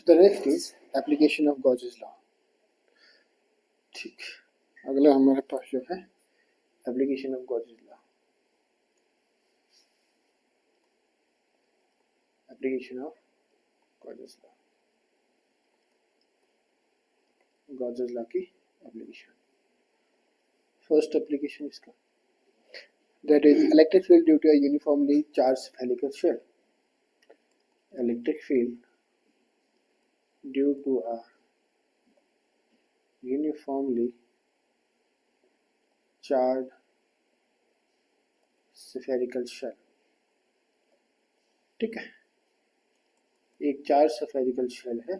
The next is application of Gauge's law. ठीक, अगला हमारे पास जो है application of Gauss's law. Application of Gauss's law, Gauss's law की एप्लीकेशन. फर्स्ट एप्लीकेशन इसका, that is electric field due to a uniformly charged spherical shell. Electric field due to a uniformly charged spherical shell. ठीक है, एक charge spherical shell है,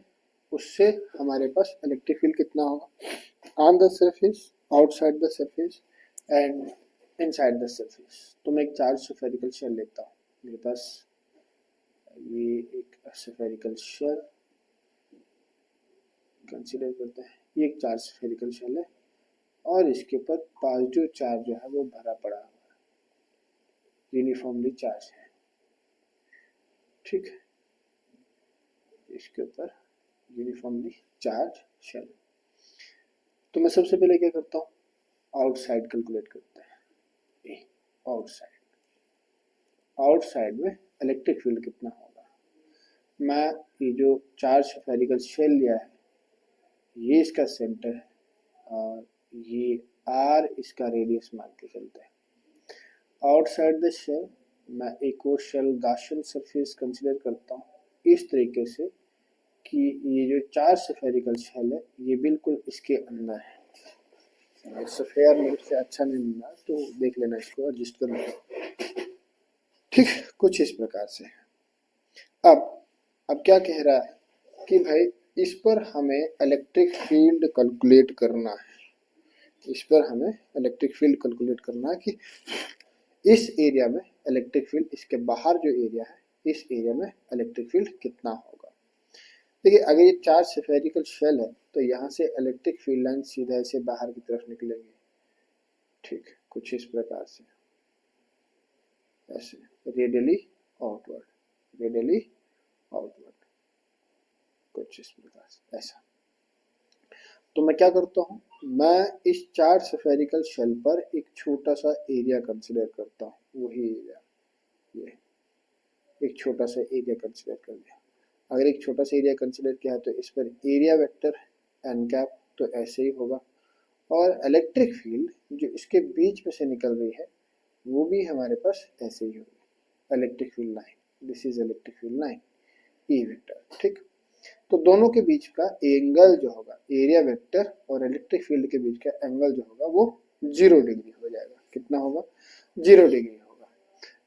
उससे हमारे पास electric field कितना होगा on the surface, outside the surface and inside the surface. तो मैं एक चार्ज स्फेरिकल शेल लेता हूँ. मेरे पास ये एक स्फेरिकल शेल कंसीडर करते हैं. ये एक चार्ज स्फेरिकल शेल है और इसके ऊपर पॉजिटिव चार्ज जो है वो भरा पड़ा हुआ है, यूनिफॉर्मली चार्ज है. ठीक है, इसके ऊपर यूनिफॉर्मली चार्ज शेल. तो मैं सबसे पहले क्या करता हूँ, आउटसाइड कैलकुलेट करते हैं. आउटसाइड में इलेक्ट्रिक फील्ड कितना होगा. मैं ये जो चार्ज स्फेरिकल शेल लिया है, ये इसका सेंटर है और ये आर इसका रेडियस मान के चलते हैं. आउटसाइड द शेल मैं एक और शेल गाशियन सरफेस कंसीडर करता हूँ इस तरीके से कि ये जो चार्ज स्फेरिकल शेल है ये बिल्कुल इसके अंदर है. सफेयर मेरे से अच्छा नहीं मिला तो देख लेना, इसको एडजस्ट कर लो. ठीक, कुछ इस प्रकार से. अब क्या कह रहा है कि भाई इस पर हमें इलेक्ट्रिक फील्ड कैलकुलेट करना है. इस पर हमें इलेक्ट्रिक फील्ड कैलकुलेट करना है कि इस एरिया में इलेक्ट्रिक फील्ड, इसके बाहर जो एरिया है इस एरिया में इलेक्ट्रिक फील्ड कितना होगा. देखिए, अगर ये चार्ज स्फेरिकल शेल है तो यहाँ से इलेक्ट्रिक फील्ड लाइन सीधा ऐसे बाहर की तरफ निकलेगी. ठीक, कुछ इस प्रकार से, ऐसे रेडियली आउटवर्ड, रेडियली आउटवर्ड, कुछ इस प्रकार से ऐसा. तो मैं क्या करता हूँ, मैं इस चार्ज स्फेरिकल शेल पर एक छोटा सा एरिया कंसीडर करता हूँ. वही एरिया, ये एक छोटा सा एरिया कंसीडर कर लिया. अगर एक छोटा सा एरिया कंसीडर किया है तो इस पर एरिया वेक्टर एन कैप तो ऐसे ही होगा, और इलेक्ट्रिक फील्ड जो इसके बीच में से निकल रही है वो भी हमारे पास ऐसे ही होगी. Electric field line, this is electric field line, E vector. ठीक, तो दोनों के बीच का एंगल जो होगा, एरिया वेक्टर और इलेक्ट्रिक फील्ड के बीच का एंगल जो होगा वो 0 डिग्री हो जाएगा. कितना होगा, 0 डिग्री होगा.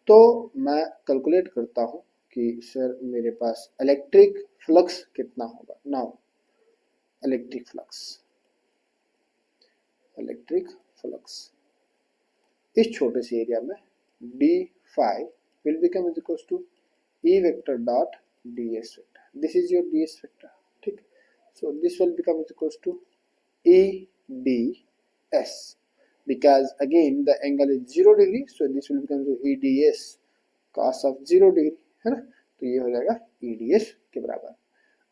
तो मैं कैलकुलेट करता हूँ कि सर मेरे पास इलेक्ट्रिक फ्लक्स कितना होगा. नाउ इलेक्ट्रिक फ्लक्स इस छोटे से एरिया में d phi will become is equals to E vector dot ds vector. This is your ds vector. ठीक, so this will become is equals to E ds because again the angle is 0 degree, so this will become E ds cos of 0 degree, है ना. तो ये हो जाएगा E ds के बराबर.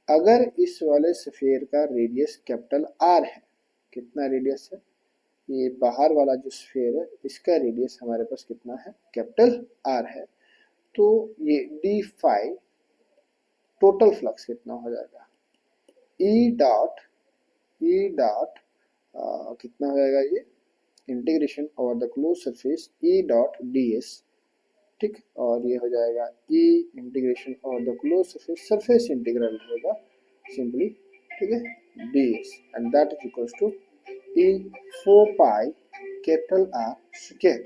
अगर इस वाले स्फीयर का रेडियस कैपिटल R है, कितना रेडियस है, ये बाहर वाला जो स्फीयर है इसका रेडियस हमारे पास कितना है, कैपिटल R है. तो ये d phi टोटल फ्लक्स कितना हो जाएगा, E डॉट कितना हो जाएगा, ये integration over the close surface E dot ds. ठीक, और ये हो जाएगा E integration over the close surface, surface integral होगा सिंपली. ठीक है, ds and that is equals to E 4 pi capital R square.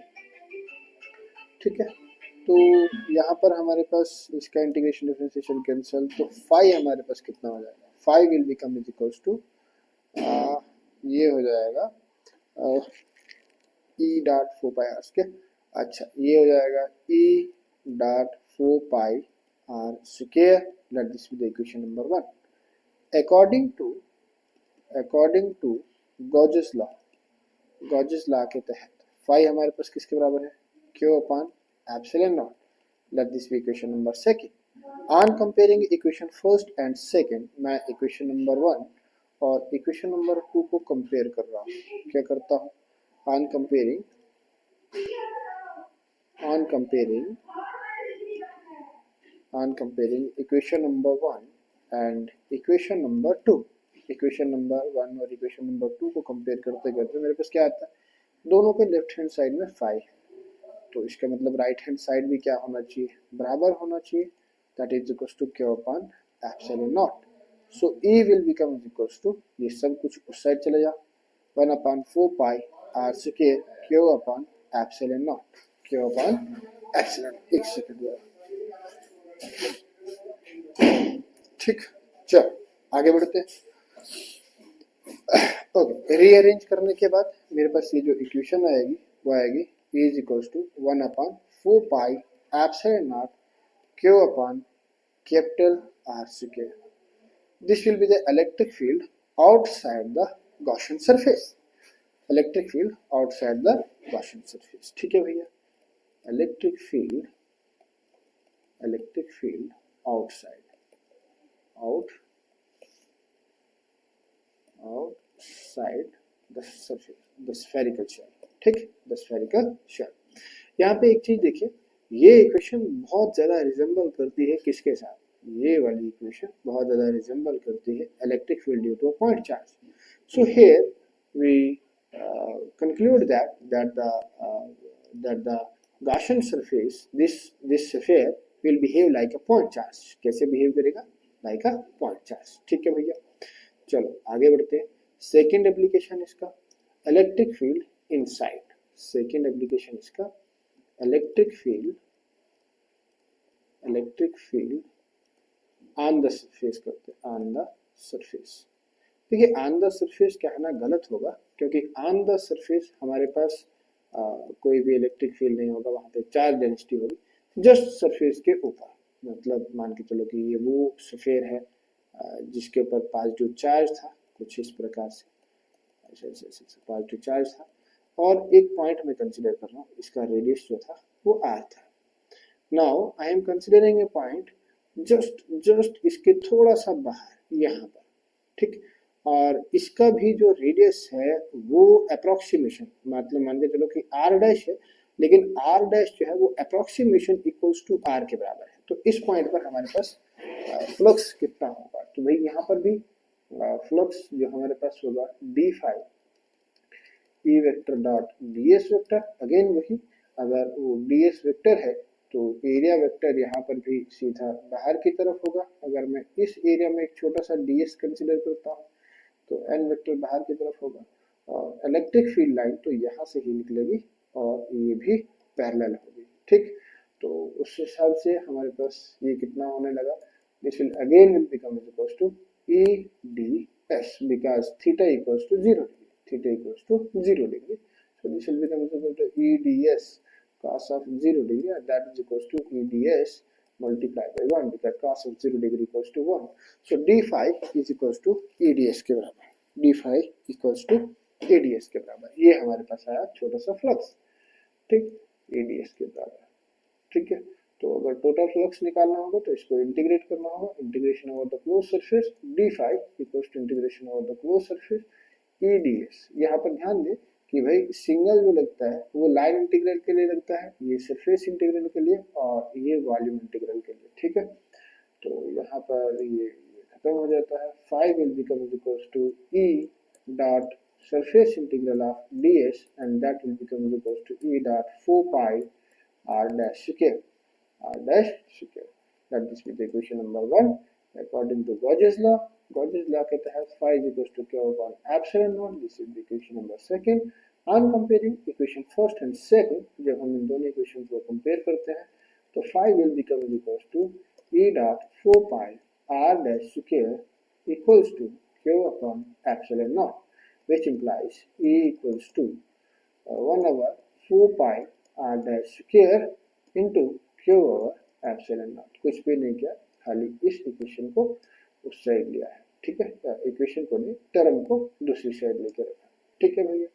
ठीक है, तो यहाँ पर हमारे पास इसका इंटीग्रेशन डिफरेंशिएशन कैंसिल, तो फाई हमारे पास कितना हो जाएगा, phi will become is equals to ये हो जाएगा E dot 4 pi R square. अच्छा, ये हो जाएगा E dot 4 pi R square. Let this be the equation number 1. According to Gauss's law के तहत फाई हमारे पास किसके बराबर है, Q upon epsilon naught. Let this be equation number 2. On comparing equation first and second, मैं equation number 1 और equation number 2 को कंपेयर कर रहा हूँ। क्या करता हूँ? On comparing equation number 1 and equation number 2, equation number 1 और इक्वेशन नंबर 2 को कंपेयर करते करते मेरे पास क्या आता है? दोनों के लेफ्ट हैंड साइड में 5 है, तो इसका मतलब राइट हैंड साइड भी क्या होना चाहिए? बराबर होना चाहिए। That is equals to Q upon epsilon naught. So E will become equals to, ये सब कुछ उस साइड चले जाओ, 1 upon 4 pi r square Q upon epsilon naught, Q upon epsilon. एक सेकंड यार, ठीक, चल आगे बढ़ते हैं। ओके, रीअरेंज करने के बाद मेरे पास ये जो इक्वेशन आएगी वो आएगी E is equals to 1 upon 4 pi epsilon naught Q upon capital R square. This will be the electric field outside the Gaussian surface. Electric field outside the Gaussian surface. ठीक है भैया? Electric field outside the surface, the spherical shell. ठीक, the spherical shell. यहाँ पे एक चीज देखिए, ये इक्वेशन बहुत ज्यादा रिजेंबल करती है किसके साथ? ये वाली इक्वेशन बहुत ज्यादा रिजेंबल करती है electric field due to a point charge. So here we conclude that the Gaussian surface, this sphere will behave like a point charge. कैसे बिहेव करेगा? Like a point charge. ठीक है भैया, चलो आगे बढ़ते हैं। सेकेंड एप्लीकेशन इसका electric field inside. Second application इसका electric field on the surface करते हैं, ऑन द सरफेस। देखिए ऑन द सरफेस कहना गलत होगा, क्योंकि ऑन द सरफेस हमारे पास कोई भी इलेक्ट्रिक फील्ड नहीं होगा, वहां पे चार्ज डेंसिटी होगी जस्ट सरफेस के ऊपर। मतलब मान के चलो कि ये वो स्फीयर है जिसके ऊपर पॉजिटिव चार्ज था, कुछ इस प्रकार से ऐसे पॉजिटिव चार्ज था, और एक पॉइंट में कंसिडर कर रहा हूँ, इसका रेडियस जो था वो r था। Now I am considering A point just इसके थोड़ा सा बाहर यहाँ पर, ठीक, और इसका भी जो रेडियस है वो अप्रोक्सीमेशन, मतलब मान के चलो कि r डैश है, लेकिन r डैश जो है वो अप्रोक्सीमेशन इक्वल्स टू r के बराबर है। तो इस पॉइंट पर हमारे पास फ्लक्स कितना होगा? तो भाई यहाँ पर भी फ्लक्स जो हमारे पास होगा D phi E vector dot D S vector. Again वही, अगर वो डी एस वेक्टर है तो एरिया वेक्टर यहाँ पर भी सीधा बाहर की तरफ होगा। अगर मैं इस एरिया में एक छोटा सा डी एस कंसिडर करता हूँ तो एन वेक्टर बाहर की तरफ होगा, और इलेक्ट्रिक फील्ड लाइन तो यहाँ से ही निकलेगी और ये भी पैरेलल होगी। ठीक, तो उस हिसाब से हमारे पास ये कितना होने लगा? This will again will become equals to E D S, because theta equals to 0 degree, theta equals to 0 degree. So this will become equal to EDS cos of 0 degree, and that is equals to EDS multiplied by 1, because cos of 0 degree equals to 1. So d phi is equals to EDS के बराबर, d phi equals to EDS के बराबर। ये हमारे पास आया छोटा सा flux, ठीक, EDS के बराबर। ठीक है, तो अगर टोटल फ्लक्स निकालना होगा तो इसको इंटीग्रेट करना होगा, integration over the close surface, d phi equals to integration over the close surface EDS। यहाँ पर ध्यान दें कि भाई सिंगल जो लगता है वो लाइन इंटीग्रल के लिए लगता है, ये सरफेस इंटीग्रल के लिए, और ये वॉल्यूम इंटीग्रल के लिए। ठीक है, तो यहाँ पर ये खत्म हो जाता है। 5 will become equals to E dot surface integral of DS, and that will become equals to E dot 4 pi r dash square, that is with equation number 1 according to Gauge's law। Gauge's law के तहत phi is equals to Q upon epsilon naught, this is the equation number 2। On comparing equation first and second, जब हम इन दोनों equations को compare करते हैं तो phi will become equals to E dot 4 pi r dash square equals to Q upon epsilon naught, which implies E equals to 1 over 4 pi r dash square into Q over epsilon naught। कुछ भी नहीं किया, खाली इस equation को उस side लिया है। ठीक है, इक्वेशन को नहीं, टर्म को दूसरी साइड लेके रखा। ठीक है भैया,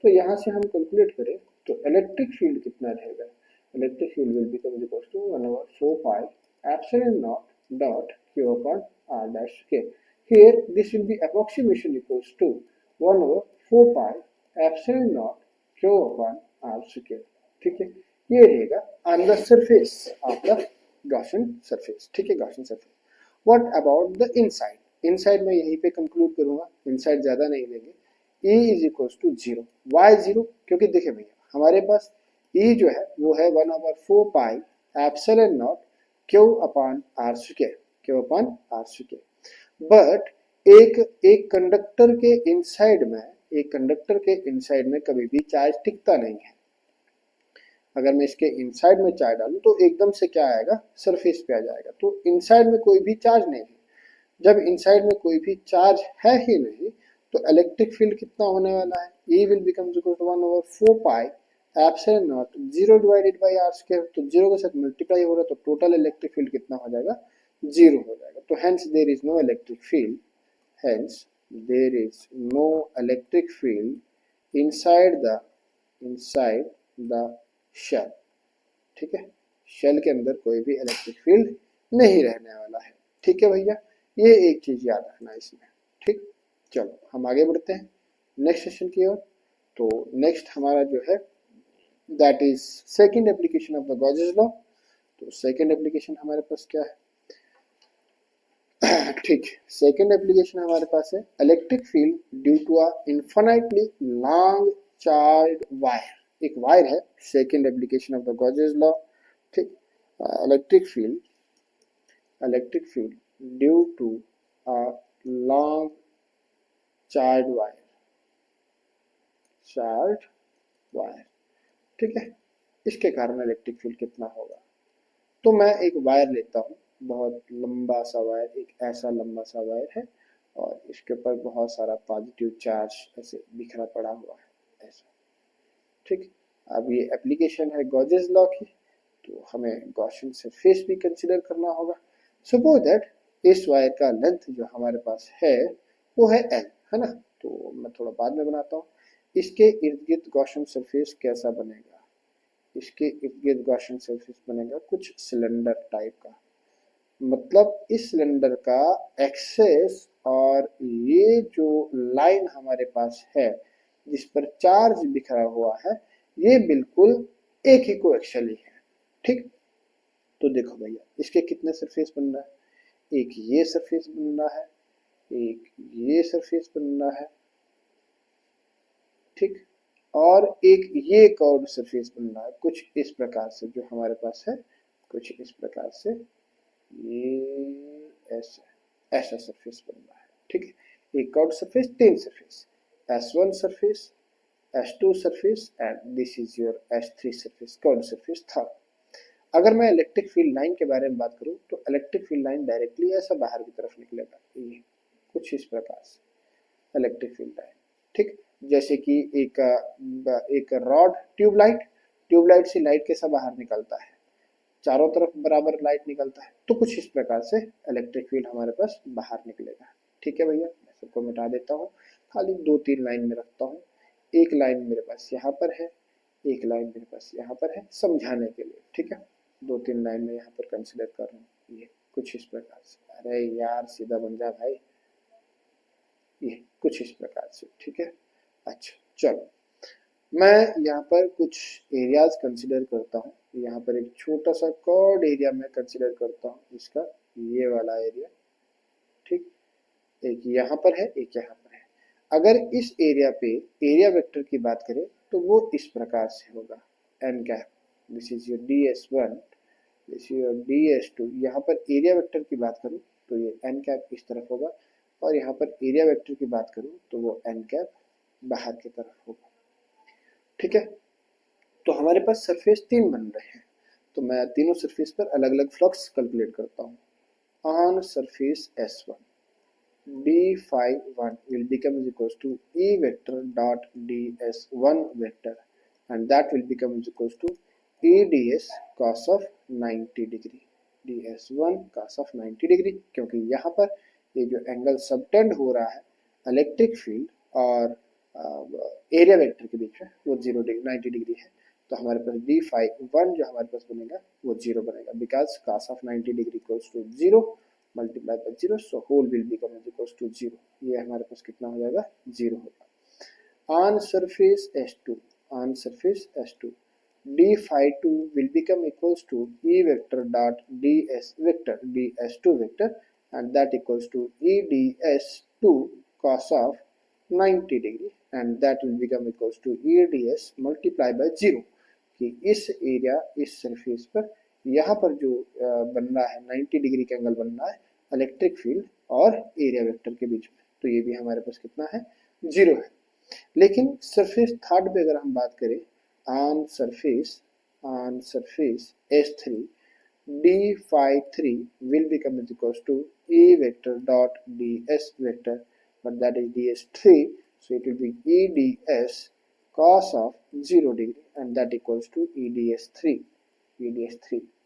तो यहाँ से हम कैलकुलेट करें तो इलेक्ट्रिक फील्ड कितना रहेगा? Electric field will become equal to 1 over 4 pi epsilon naught dot q upon r dash k. Here this will be approximation equals to 1 over 4 pi epsilon naught q upon r square. ठीक है, ये रहेगा on the surface of the Gaussian surface. ठीक है, Gaussian surface. What about the inside? Inside मैं यहीं पे conclude करूंगा, inside ज्यादा नहीं लेंगे. E is equals to 0. Why 0? क्योंकि देखिए भैया हमारे पास E जो है वो है 1 over 4 pi epsilon naught q upon r square, q upon r square. But एक कंडक्टर के इनसाइड में, एक कंडक्टर के इनसाइड में कभी भी चार्ज टिकता नहीं है. अगर मैं इसके इनसाइड में चार्ज डालूं तो एकदम से क्या आएगा, सरफेस पे आ जाएगा. तो इनसाइड में कोई भी चार्ज नहीं है. जब इनसाइड में कोई भी चार्ज है ही नहीं तो इलेक्ट्रिक फील्ड कितना होने वाला है, E will become equal to 1 over 4 pi epsilon naught 0 divided by r square. तो 0 के साथ मल्टीप्लाई हो रहा है तो टोटल इलेक्ट्रिक फील्ड कितना हो जाएगा, 0 हो जाएगा. तो hence there is no electric field, hence there is no electric field inside the shell. ठीक है, शेल के अंदर कोई भी इलेक्ट्रिक फील्ड नहीं रहने वाला है. ठीक है भैया, ये एक चीज याद रखना इसमें. ठीक, चलो हम आगे बढ़ते हैं नेक्स्ट सेशन की ओर. तो नेक्स्ट हमारा जो है that is second application of the Gauss's law. तो सेकंड एप्लीकेशन हमारे पास क्या है, ठीक, सेकंड एप्लीकेशन हमारे पास है electric field due to a infinitely long charge wire. एक वायर है, second application of the Gauss's law. ठीक, electric field due to a long charge wire. ठीक है, इसके कारण इलेक्ट्रिक फील्ड कितना होगा. तो मैं एक वायर लेता हूँ, बहुत लंबा सा वायर, एक ऐसा लंबा सा वायर है और इसके ऊपर बहुत सारा पॉजिटिव चार्ज ऐसे बिखरा पड़ा हुआ है ऐसा. ठीक, अब ये एप्लीकेशन है गॉसेस लॉ की, तो हमें गॉसियन सरफेस भी कंसीडर करना होगा. सपोज दैट इस वायर का लेंथ जो हमारे पास है वो है L, है ना. तो मैं थोड़ा बाद में बनाता हूँ. इसके इर्द गिर्द गॉसियन सरफेस कैसा बनेगा, इसके इर्द गिर्द गॉसियन सरफेस बनेगा कुछ सिलेंडर टाइप का. मतलब इस सिलेंडर का एक्सेस और ये जो लाइन हमारे पास है जिस पर चार्ज बिखरा हुआ है ये बिल्कुल एक ही कोएक्सियल है. ठीक, तो देखो भैया इसके कितने सरफेस बन रहा है, एक ये सरफेस बन रहा है, एक ये सरफेस बन रहा है. ठीक, और एक ये कर्व्ड सरफेस बन रहा है कुछ इस प्रकार से जो हमारे पास है, कुछ इस प्रकार से ये ऐसा सरफेस बन रहा है. ठीक है, एक कर्व्ड सरफेस, तीन surface, S1 surface, S2 surface and this is your S3 surface, curved surface था. अगर मैं इलेक्ट्रिक फील्ड लाइन के बारे में बात करूं तो इलेक्ट्रिक फील्ड लाइन डायरेक्टली ऐसा बाहर की तरफ निकलेगा, ये कुछ इस प्रकार से इलेक्ट्रिक फील्ड लाइन. ठीक, जैसे कि एक रॉड, ट्यूबलाइट से लाइट कैसा बाहर निकलता है, चारों तरफ बराबर लाइट निकलता है, तो कुछ इस प्रकार से इलेक्ट्रिक फील्ड हमारे पास बाहर निकलेगा. ठीक है भैया, मैं सबको मिटा देता हूँ, खाली 2-3 लाइन में रखता हूँ. एक लाइन मेरे पास यहाँ पर है, एक लाइन मेरे पास यहाँ पर है समझाने के लिए. ठीक है, 2-3 लाइन में यहाँ पर कंसिडर कर रहा हूँ, ये कुछ इस प्रकार से. अरे यार सीधा बन जा भाई, ये कुछ इस प्रकार से. ठीक है, अच्छा चलो मैं यहाँ पर कुछ एरियाज कंसिडर करता हूँ. यहाँ पर एक छोटा सा कॉर्ड एरिया मैं कंसिडर करता हूँ, इसका ये वाला एरिया. ठीक, एक यहाँ पर है, एक यहाँ पर है. अगर इस एरिया पे एरिया वेक्टर की बात करें तो वो इस प्रकार से होगा, n cap, this is your ds1, this is your ds2. यहाँ पर एरिया वेक्टर की बात करूँ तो ये n कैप इस तरफ होगा और यहाँ पर एरिया वेक्टर की बात करूँ तो वो n कैप बाहर की तरफ होगा. ठीक है, तो हमारे पास सरफेस 3 बन रहे हैं, तो मैं तीनों सरफेस पर अलग अलग फ्लक्स कैलकुलेट करता हूँ. On surface S1 d(phi1) will become is equals to E vector dot ds1 vector and that will become is equals to E ds cos of 90 degree, ds1 cos of 90 degree, क्योंकि यहाँ पर ये जो angle subtend हो रहा है electric field और area vector के बीच में वो 90 डिग्री है. तो हमारे पास डी फाई वन जो हमारे पास बनेगा वो जीरो बनेगा, because cos of 90 degree equals to zero multiply by zero, so whole will become equals to zero. ये हमारे पास कितना हो जाएगा, जीरो होगा। On surface S2, on surface S2, d phi 2 will become equals to E vector dot ds vector ds2 vector, and that equals to E ds2 cos of 90 degree, and that will become equals to E ds multiply by 0, कि इस area इस surface पर यहाँ पर जो बन रहा है 90 डिग्री का एंगल बन रहा है इलेक्ट्रिक फील्ड और एरिया वेक्टर के बीच में, तो ये भी हमारे पास कितना है, जीरो है। लेकिन सरफेस थर्ड पे अगर हम बात करें, on surface S3 d phi 3 will become is equals to E vector dot ds vector, but that is ds3, so it will be E ds cos of 0 degree, and that equals to E ds3,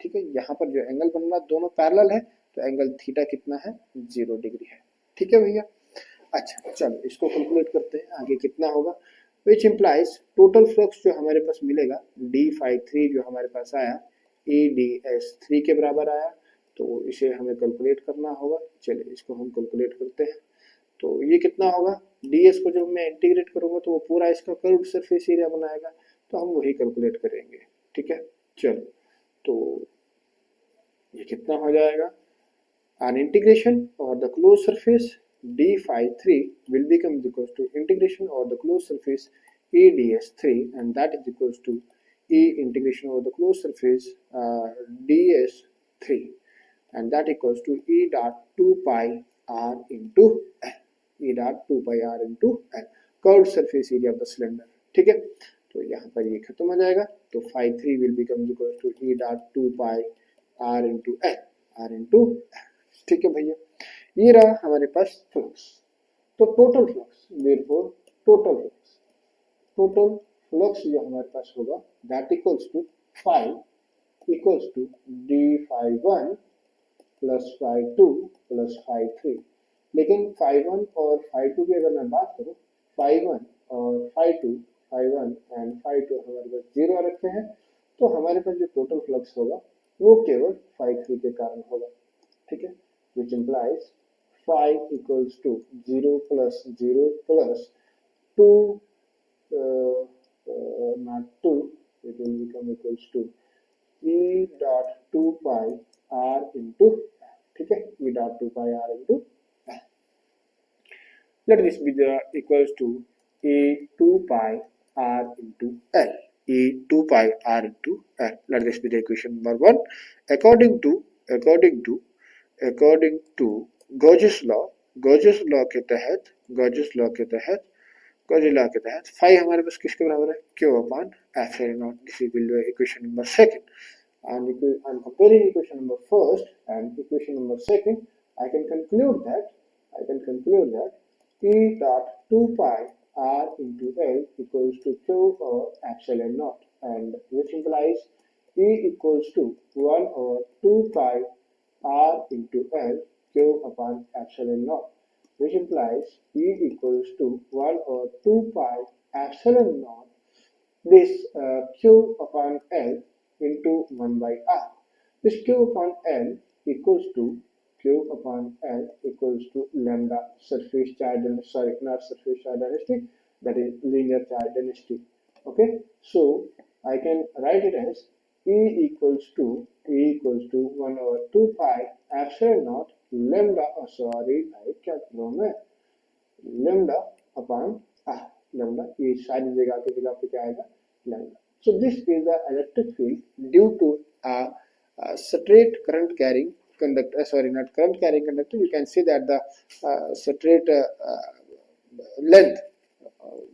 ठीक है। यहाँ पर जो angle बन रहा है दोनों parallel है, तो एंगल थीटा कितना है, 0 डिग्री है, ठीक है भैया। अच्छा चलो इसको कैलकुलेट करते हैं, आगे कितना होगा, विच इम्प्लाइज टोटल फ्लक्स जो हमारे पास मिलेगा डी फाई थ्री जो हमारे पास आया ई डी एस थ्री के बराबर आया, तो इसे हमें कैलकुलेट करना होगा। चलिए इसको हम कैलकुलेट करते हैं। तो ये कितना होगा, डी एस को जब मैं इंटीग्रेट करूंगा तो वो पूरा इसका कर्व्ड सरफेस एरिया बनाएगा, तो हम वही कैलकुलेट करेंगे, ठीक है। चलो तो ये कितना हो जाएगा, an integration over the closed surface d phi 3 will become equals to integration over the closed surface E ds3, and that is equals to E integration over the closed surface ds3, and that equals to E dot 2 pi r into L, E dot 2 pi r into L, curved surface area of the cylinder, ठीक है। तो यहाँ पर ये खत्म हो जाएगा, तो phi 3 will become equals to E dot 2 pi r into L, r into L, ठीक है भैया। ये रहा हमारे पास फ्लक्स, तो total flux, therefore total flux जो हमारे पास होगा that equals to phi equals to D phi one plus phi two plus phi three. लेकिन फाई वन और फाई टू की अगर मैं बात करूं, फाई वन और phi one and phi two हमारे पास जीरो रखे हैं, तो हमारे पास जो टोटल फ्लक्स होगा वो केवल फाई थ्री के कारण होगा, ठीक है। which implies phi equals to 0 plus 0 plus 2 not 2, it will become equals to E dot 2 pi r into, ठीक है, E dot 2 pi r into L. Let this be the equals to E 2 pi r into L, E 2 pi r into L. Let this be the equation number 1. According to Gauge's law के तहत phi हमारे पास किसके बराबर है, Q upon epsilon not. This will be equation number second, and I'm comparing equation number first and equation number second. I can conclude that E dot 2 pi r into L equals to q over epsilon naught, and which implies E equals to 1 over 2 pi r into L q upon epsilon naught, which implies E equals to 1 over 2 pi epsilon naught, this q upon L into 1 by r. This q upon L equals to lambda surface charge density, sorry, not surface charge density, that is linear charge density. Okay, so I can write it as E equals to 1 over 2 pi epsilon naught lambda, sorry I क्या करूँ मैं, lambda upon r, lambda ये सारी जगह की जगह पे क्या आएगा, lambda. So this is the electric field due to a straight current carrying conductor, sorry not current carrying conductor, you can see that the straight length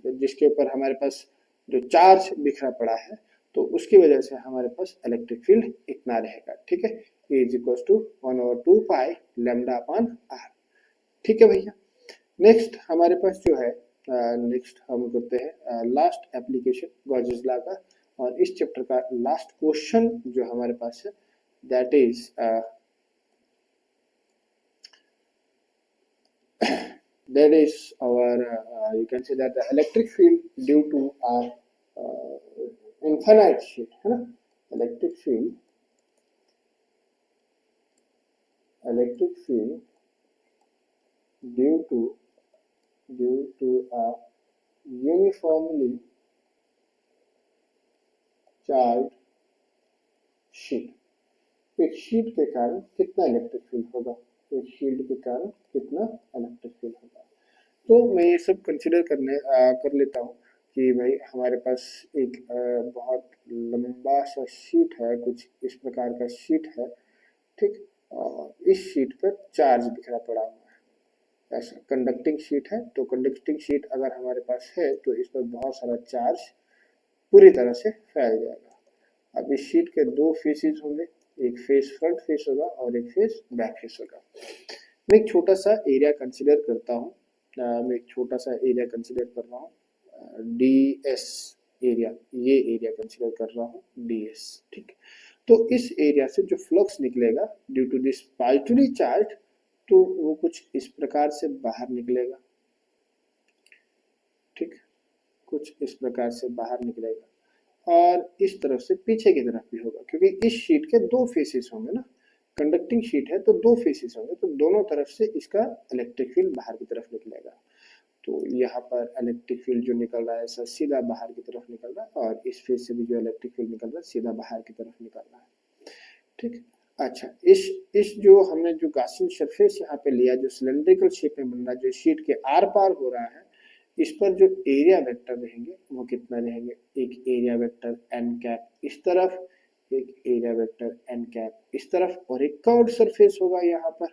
जिसके ऊपर हमारे पास जो चार्ज बिखरा पड़ा है, तो उसकी वजह से हमारे पास इलेक्ट्रिक फील्ड इतना रहेगा, ठीक है। E is equals to 1 over 2 pi lambda upon r, ठीक है भैया। नेक्स्ट हमारे पास जो है, नेक्स्ट हम करते हैं लास्ट एप्लीकेशन गॉजेस लॉ का, और इस चैप्टर का लास्ट क्वेश्चन जो हमारे पास है that is our you can say that the electric field due to our infinite sheet है ना, electric field due to a uniformly charged sheet, एक शीट के कारण कितना इलेक्ट्रिक फील्ड होगा, एक शील्ड के कारण कितना इलेक्ट्रिक फील्ड होगा। तो मैं ये सब कंसिडर कर लेता हूँ कि भाई हमारे पास एक बहुत लंबा सा शीट है, कुछ इस प्रकार का शीट है, ठीक। और इस शीट पर चार्ज बिखरा पड़ा हुआ है, ऐसा कंडक्टिंग शीट है। तो कंडक्टिंग शीट अगर हमारे पास है तो इस पर बहुत सारा चार्ज पूरी तरह से फैल जाएगा। अब इस शीट के दो फेसेस होंगे, एक फेस फ्रंट फेस होगा और एक फेस बैक फेस होगा। मैं एक छोटा सा एरिया कंसिडर करता हूँ, मैं एक छोटा सा एरिया कंसिडर कर रहा हूँ, ds एरिया, ये एरिया कंसिडर कर रहा हूँ ds, ठीक। तो इस एरिया से जो फ्लक्स निकलेगा due to this partially charge, तो वो कुछ इस प्रकार से बाहर निकलेगा, ठीक, कुछ इस प्रकार से बाहर निकलेगा और इस तरफ से पीछे की तरफ भी होगा, क्योंकि इस शीट के दो फेसेस होंगे ना, कंडक्टिंग शीट है तो दो फेसेस होंगे, तो दोनों तरफ से इसका इलेक्ट्रिक फील्ड बाहर की तरफ निकलेगा। तो यहाँ पर इलेक्ट्रिक फील्ड जो निकल रहा है ऐसा सीधा बाहर की तरफ निकल रहा है, और इस फेस से भी जो इलेक्ट्रिक फील्ड निकल रहा है सीधा बाहर की तरफ निकल रहा है, ठीक। अच्छा, इस जो हमने जो गॉसियन सरफेस यहाँ पे लिया, जो सिलेंड्रिकल शेप में बन रहा है, जो शीट के आर पार हो रहा है, इस पर जो एरिया वेक्टर रहेंगे वो कितना रहेंगे, एक एरिया वेक्टर एन कैप इस तरफ, एक एरिया वेक्टर एन कैप इस तरफ, और एक कर्व्ड सरफेस होगा यहाँ पर,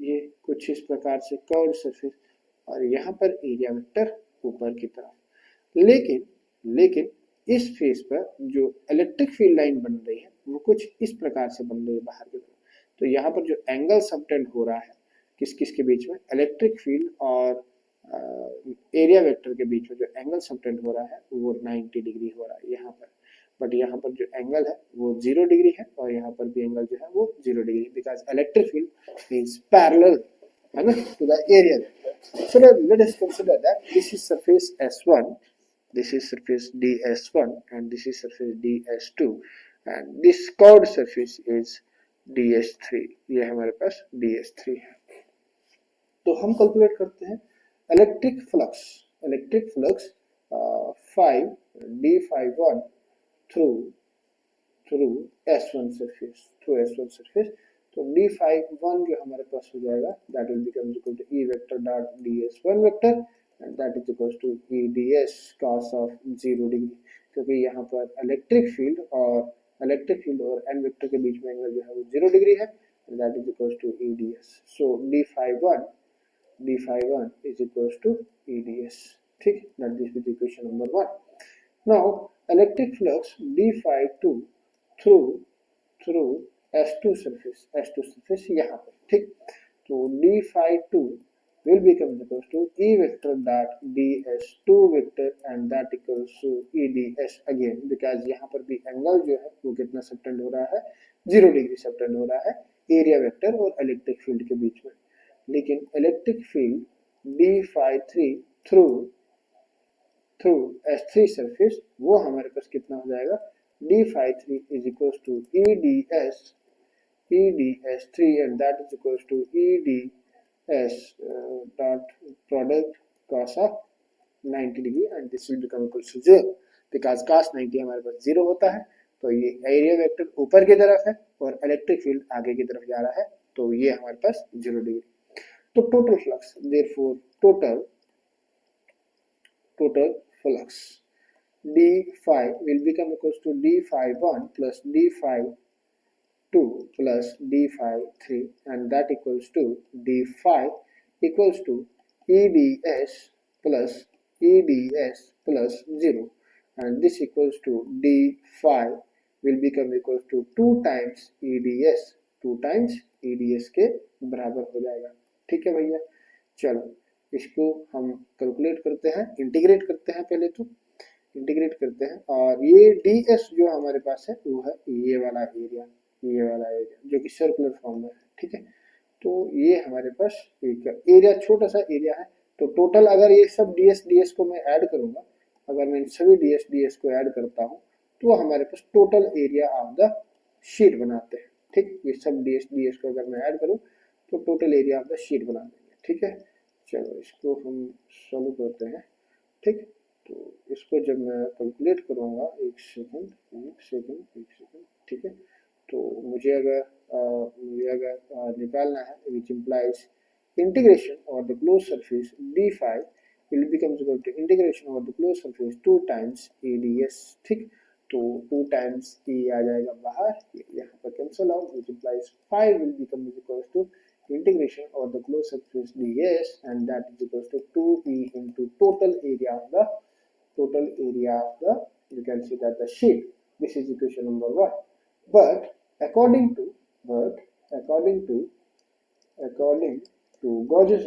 ये कुछ इस प्रकार से कर्व्ड सरफेस, और यहाँ पर एरिया वेक्टर ऊपर की तरफ। लेकिन लेकिन इस फेस पर जो इलेक्ट्रिक फील्ड लाइन बन रही है वो कुछ इस प्रकार से बन रही है बाहर की तरफ। तो यहाँ पर जो एंगल सबटेंड हो रहा है किस किस के बीच में, इलेक्ट्रिक फील्ड और एरिया वेक्टर के बीच में जो एंगल सबटेंड हो रहा है वो 90 डिग्री हो रहा है यहाँ पर। बट यहाँ पर जो एंगल है वो 0 डिग्री है, और यहाँ पर भी एंगल जो है वो 0 degree, because electric field is parallel है ना to the area vector. So let us consider that this is surface S1, this is surface DS1, and this is surface DS2, and this curved surface is DS3। ये हमारे पास DS3 है। तो हम calculate करते हैं electric flux 5 D51 through S1 surface, तो D51 जो हमारे पास हो जाएगा that will become equal to E vector dot DS1 vector, and that is equal to EDS cos of 0 degree, क्योंकि यहाँ पर इलेक्ट्रिक फील्ड और एन वेक्टर के बीच में एंगल जो है वो 0 डिग्री है, and that is equal to EDS। So D51 is equals to EDS, ठीक, that this is equation number 1। Now electric flux D52 through S2 surface यहाँ पर, ठीक। तो D52 will become equals to E vector dot DS2 vector, and that equals to EDS again, because यहाँ पर भी angle जो है वो कितना सबटेंड हो रहा है, 0 डिग्री सबटेंड हो रहा है एरिया वेक्टर और इलेक्ट्रिक फील्ड के बीच में। लेकिन electric field D53 through S3 surface वो हमारे पास कितना हो जाएगा, D53 is equals to EDS3, and that is equals to EDS dot product cos of 90 degree, and this will become equals to 0, because cos 90 हमारे पास 0 होता है। तो ये एरिया वेक्टर ऊपर की तरफ है और इलेक्ट्रिक फील्ड आगे की तरफ जा रहा है, तो ये हमारे पास 0 डिग्री। तो total flux, therefore total flux D5 will become equals to D51 plus D52 plus D53, and that equals to D5 equals to EDS plus 0, and this equals to D5 will become equals to 2 times EDS के बराबर हो जाएगा, ठीक है भैया। चलो इसको हम कैलकुलेट करते हैं, इंटीग्रेट करते हैं, पहले तो इंटीग्रेट करते हैं, और ये ds जो हमारे पास है वो है ये वाला एरिया जो कि सर्कुलर फॉर्म में है, ठीक है। तो ये हमारे पास एक एरिया, छोटा सा एरिया है। तो टोटल अगर ये सब ds को मैं ऐड करूंगा अगर मैं इन सभी ds को ऐड करता हूँ तो हमारे पास total area of the sheet बनाते हैं। ठीक, ये सब ds को अगर मैं ऐड करूँ तो total area of the sheet बना देंगे। ठीक है, चलो इसको हम सॉल्व करते हैं। ठीक, तो इसको जब मैं कैलकुलेट करूँगा, एक सेकंड, ठीक है, तो मुझे अगर निकालना है, विच इम्प्लाइज इंटीग्रेशन और the close surface D phi will becomes equal to integration over the closed surface 2 times ADS। ठीक, तो 2 times E आ जाएगा बाहर, यहाँ पर cancel out, which implies 5 will become is equals to integration over the closed surface ds, and that is equals to 2E into total area of the you can see that the sheet. This is equation number 1. But according to Gauge's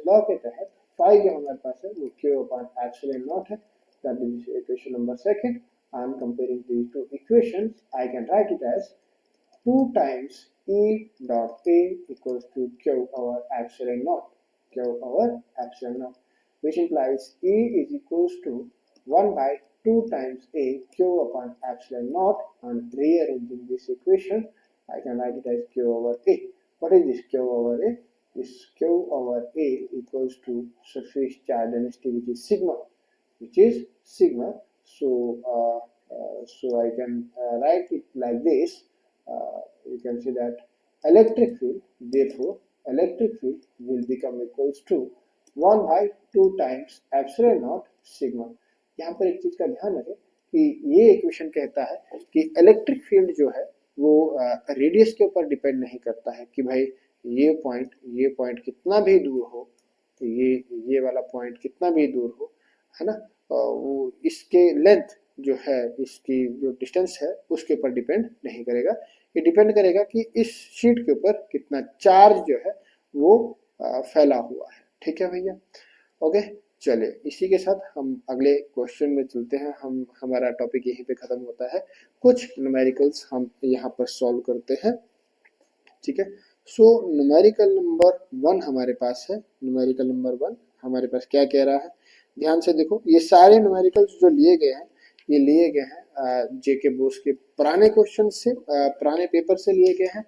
law के तहत phi जो हमारे पास है वो Q upon epsilon naught है। That is equation number 2. I am comparing these two equations. I can write it as 2 times E dot A equals to Q over epsilon naught, which implies E is equals to 1 by 2 times A Q upon epsilon naught, and rearranging this equation I can write it as Q over A. What is this Q over A? This Q over A equals to surface charge density, which is sigma. So I can write it like this. You can see that electric field, therefore electric field will become equals to 1 by 2 times epsilon naught sigma। यहाँ पर एक चीज का ध्यान रखें कि ये equation कहता है कि इलेक्ट्रिक फील्ड जो है वो रेडियस के ऊपर डिपेंड नहीं करता है कि भाई ये पॉइंट कितना भी दूर हो, तो ये वाला पॉइंट कितना भी दूर हो, है ना, वो इसके लेंथ जो है, इसकी जो डिस्टेंस है उसके ऊपर डिपेंड नहीं करेगा। ये डिपेंड करेगा कि इस शीट के ऊपर कितना चार्ज जो है वो फैला हुआ है। ठीक है भैया, ओके, चलिए इसी के साथ हम अगले क्वेश्चन में चलते हैं। हमारा टॉपिक यहीं पे खत्म होता है। कुछ न्यूमेरिकल्स हम यहाँ पर सॉल्व करते हैं। ठीक है, सो न्यूमेरिकल नंबर 1 हमारे पास है। न्यूमेरिकल नंबर 1 हमारे पास क्या कह रहा है, ध्यान से देखो। ये सारे न्यूमेरिकल्स जो लिए गए हैं, ये लिए गए हैं जेके बोस के पुराने क्वेश्चन से, पुराने पेपर से लिए गए हैं।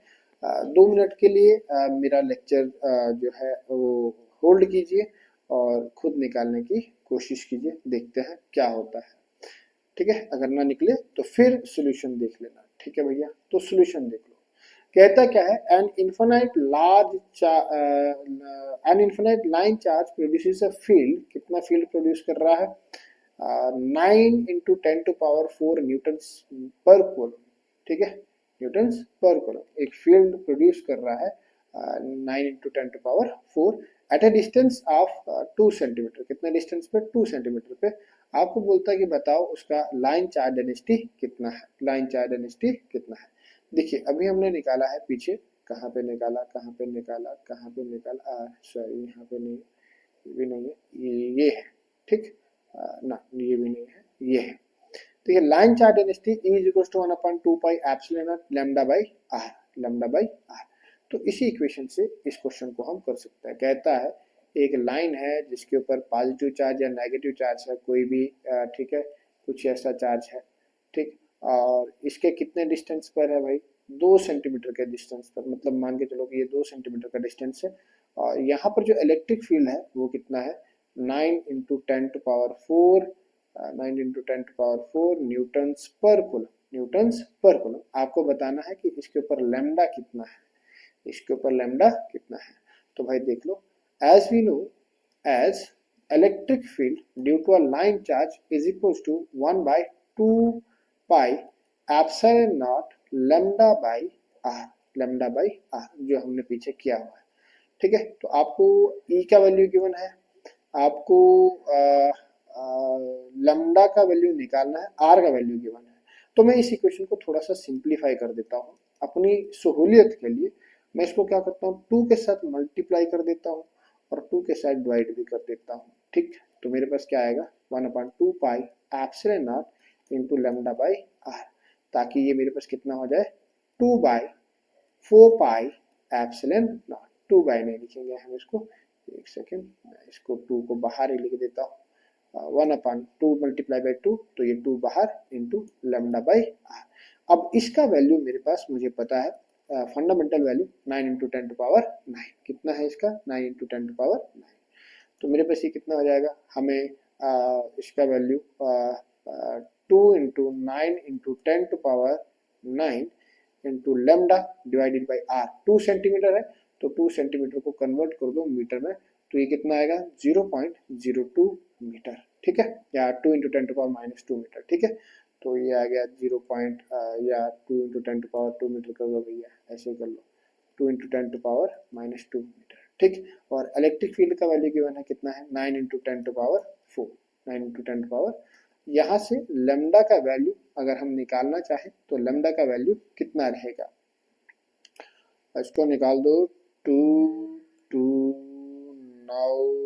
2 मिनट के लिए मेरा लेक्चर जो है वो होल्ड कीजिए और खुद निकालने की कोशिश कीजिए, देखते हैं क्या होता है। ठीक है, अगर ना निकले तो फिर सोल्यूशन देख लेना। ठीक है भैया, तो सोल्यूशन देख लो। कहता क्या है, an infinite line charge produces a field. कितना फील्ड प्रोड्यूस कर रहा है? 9 into 10 to power 4 न्यूटन्स पर कूलम। ठीक है, न्यूटन्स पर कूलम एक फील्ड प्रोड्यूस कर रहा है 9 into 10 to power 4 at a distance of 2 centimetre. कितने डिस्टेंस पे? 2 सेंटीमीटर पे। आपको बोलता है कि बताओ उसका लाइन चार्ज डेंसिटी कितना है। लाइन चार्ज डेंसिटी कितना है? देखिए अभी हमने निकाला है पीछे, कहाँ पे निकाला, सॉरी यहाँ पे नहीं, ये भी नहीं है, ये है। ठीक, ना ये भी नहीं है, ये है। तो ये line charge density E is equal to 1/2 pi epsilon naught lambda by R. तो इसी इक्वेशन से इस क्वेश्चन को हम कर सकते हैं। कहता है एक लाइन है जिसके ऊपर पॉजिटिव चार्ज या नेगेटिव चार्ज है, कोई भी, ठीक है, कुछ ऐसा चार्ज है। ठीक, और इसके कितने डिस्टेंस पर है भाई? 2 सेंटीमीटर के डिस्टेंस पर, मतलब मान के चलो कि ये 2 सेंटीमीटर का डिस्टेंस है। और यहाँ पर जो इलेक्ट्रिक फील्ड है वो कितना है? 9 into 10 to power 4 न्यूटन्स पर कूलम। आपको बताना है कि इसके ऊपर लैम्डा कितना है, तो भाई देख लो, as we know as electric field due to a line charge is equal to 1/2 pi epsilon naught lambda by R, जो हमने पीछे किया हुआ है। ठीक है, तो आपको E का वैल्यू गिवन है, आपको लैम्डा का वैल्यू निकालना है, R का वैल्यू गिवन है। तो मैं इस इक्वेशन को थोड़ा सा सिंप्लीफाई कर देता हूँ अपनी सहूलियत के लिए। मैं इसको क्या करता हूँ, 2 के साथ मल्टीप्लाई कर देता हूँ और 2 के साथ डिवाइड भी कर देता हूँ। ठीक, तो मेरे पास क्या आएगा? 1/2 pi epsilon naught into lambda by R, ताकि ये मेरे पास कितना हो जाए? 2/4 पाई एप्सिलॉन नॉट। 2 बाई नहीं लिखेंगे हम इसको, एक सेकेंड, मैं इसको 2 को बाहर ही लिख देता हूँ, 1/2 मल्टीप्लाई बाई 2, तो ये 2 बाहर इंटू लेमडा बाई आर। अब इसका वैल्यू मेरे पास मुझे पता है, फंडामेंटल वैल्यू 9 इंटू 10⁹ कितना है इसका, 9 इंटू 10⁹ तो मेरे पास ये कितना हो जाएगा, हमें इसका value 2 into 9 into 10⁹ into lambda divided by R. 2 centimetre है तो 2 सेंटीमीटर को कन्वर्ट कर दो मीटर में, तो ये कितना आएगा 0.02 मीटर, ठीक है, या 2 इंटू 10⁻² मीटर, ठीक है। तो ये आ गया 2 इंटू 10⁻² मीटर कर लो भैया, ऐसे कर लो, 2 इंटू 10⁻² मीटर, ठीक। और इलेक्ट्रिक फील्ड का वैल्यू गिवन है कितना है, 9 इंटू 10⁴, 9 इंटू 10⁻। यहाँ से लेमडा का वैल्यू अगर हम निकालना चाहें तो लेमडा का वैल्यू कितना रहेगा, इसको निकाल दो, 2 2 9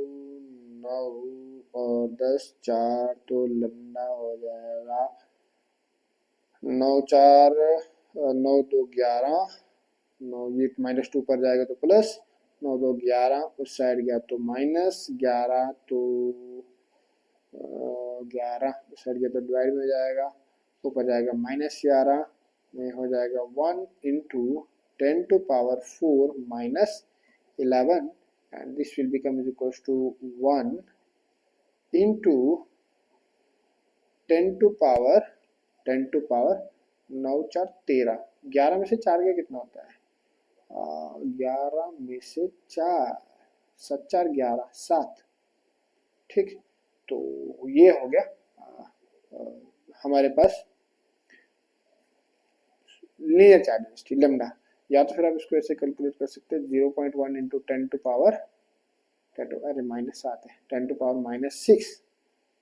9 और 10 4, तो लेमडा हो जाएगा 9 4 9 2 11, 9 ये -2 पर जाएगा तो प्लस, 9 2 11, उस साइड गया तो -11, तो 11 उस साइड गया तो डिवाइड में हो जाएगा, ऊपर जाएगा -11 में हो जाएगा 1 into 10⁴ minus 11, and this will become is equals to 1 into 10⁻, 9 4 13, 11 में से 4 का कितना होता है, 11 में से 4, 7 4 11 7, ठीक। तो ये हो गया हमारे पास लीनियर चार्ज डेंसिटी लेमडा। या तो फिर आप इसको ऐसे कैलकुलेट कर सकते हैं, 0.1 इंटू 10⁻, अरे -7 है, 10⁻⁻6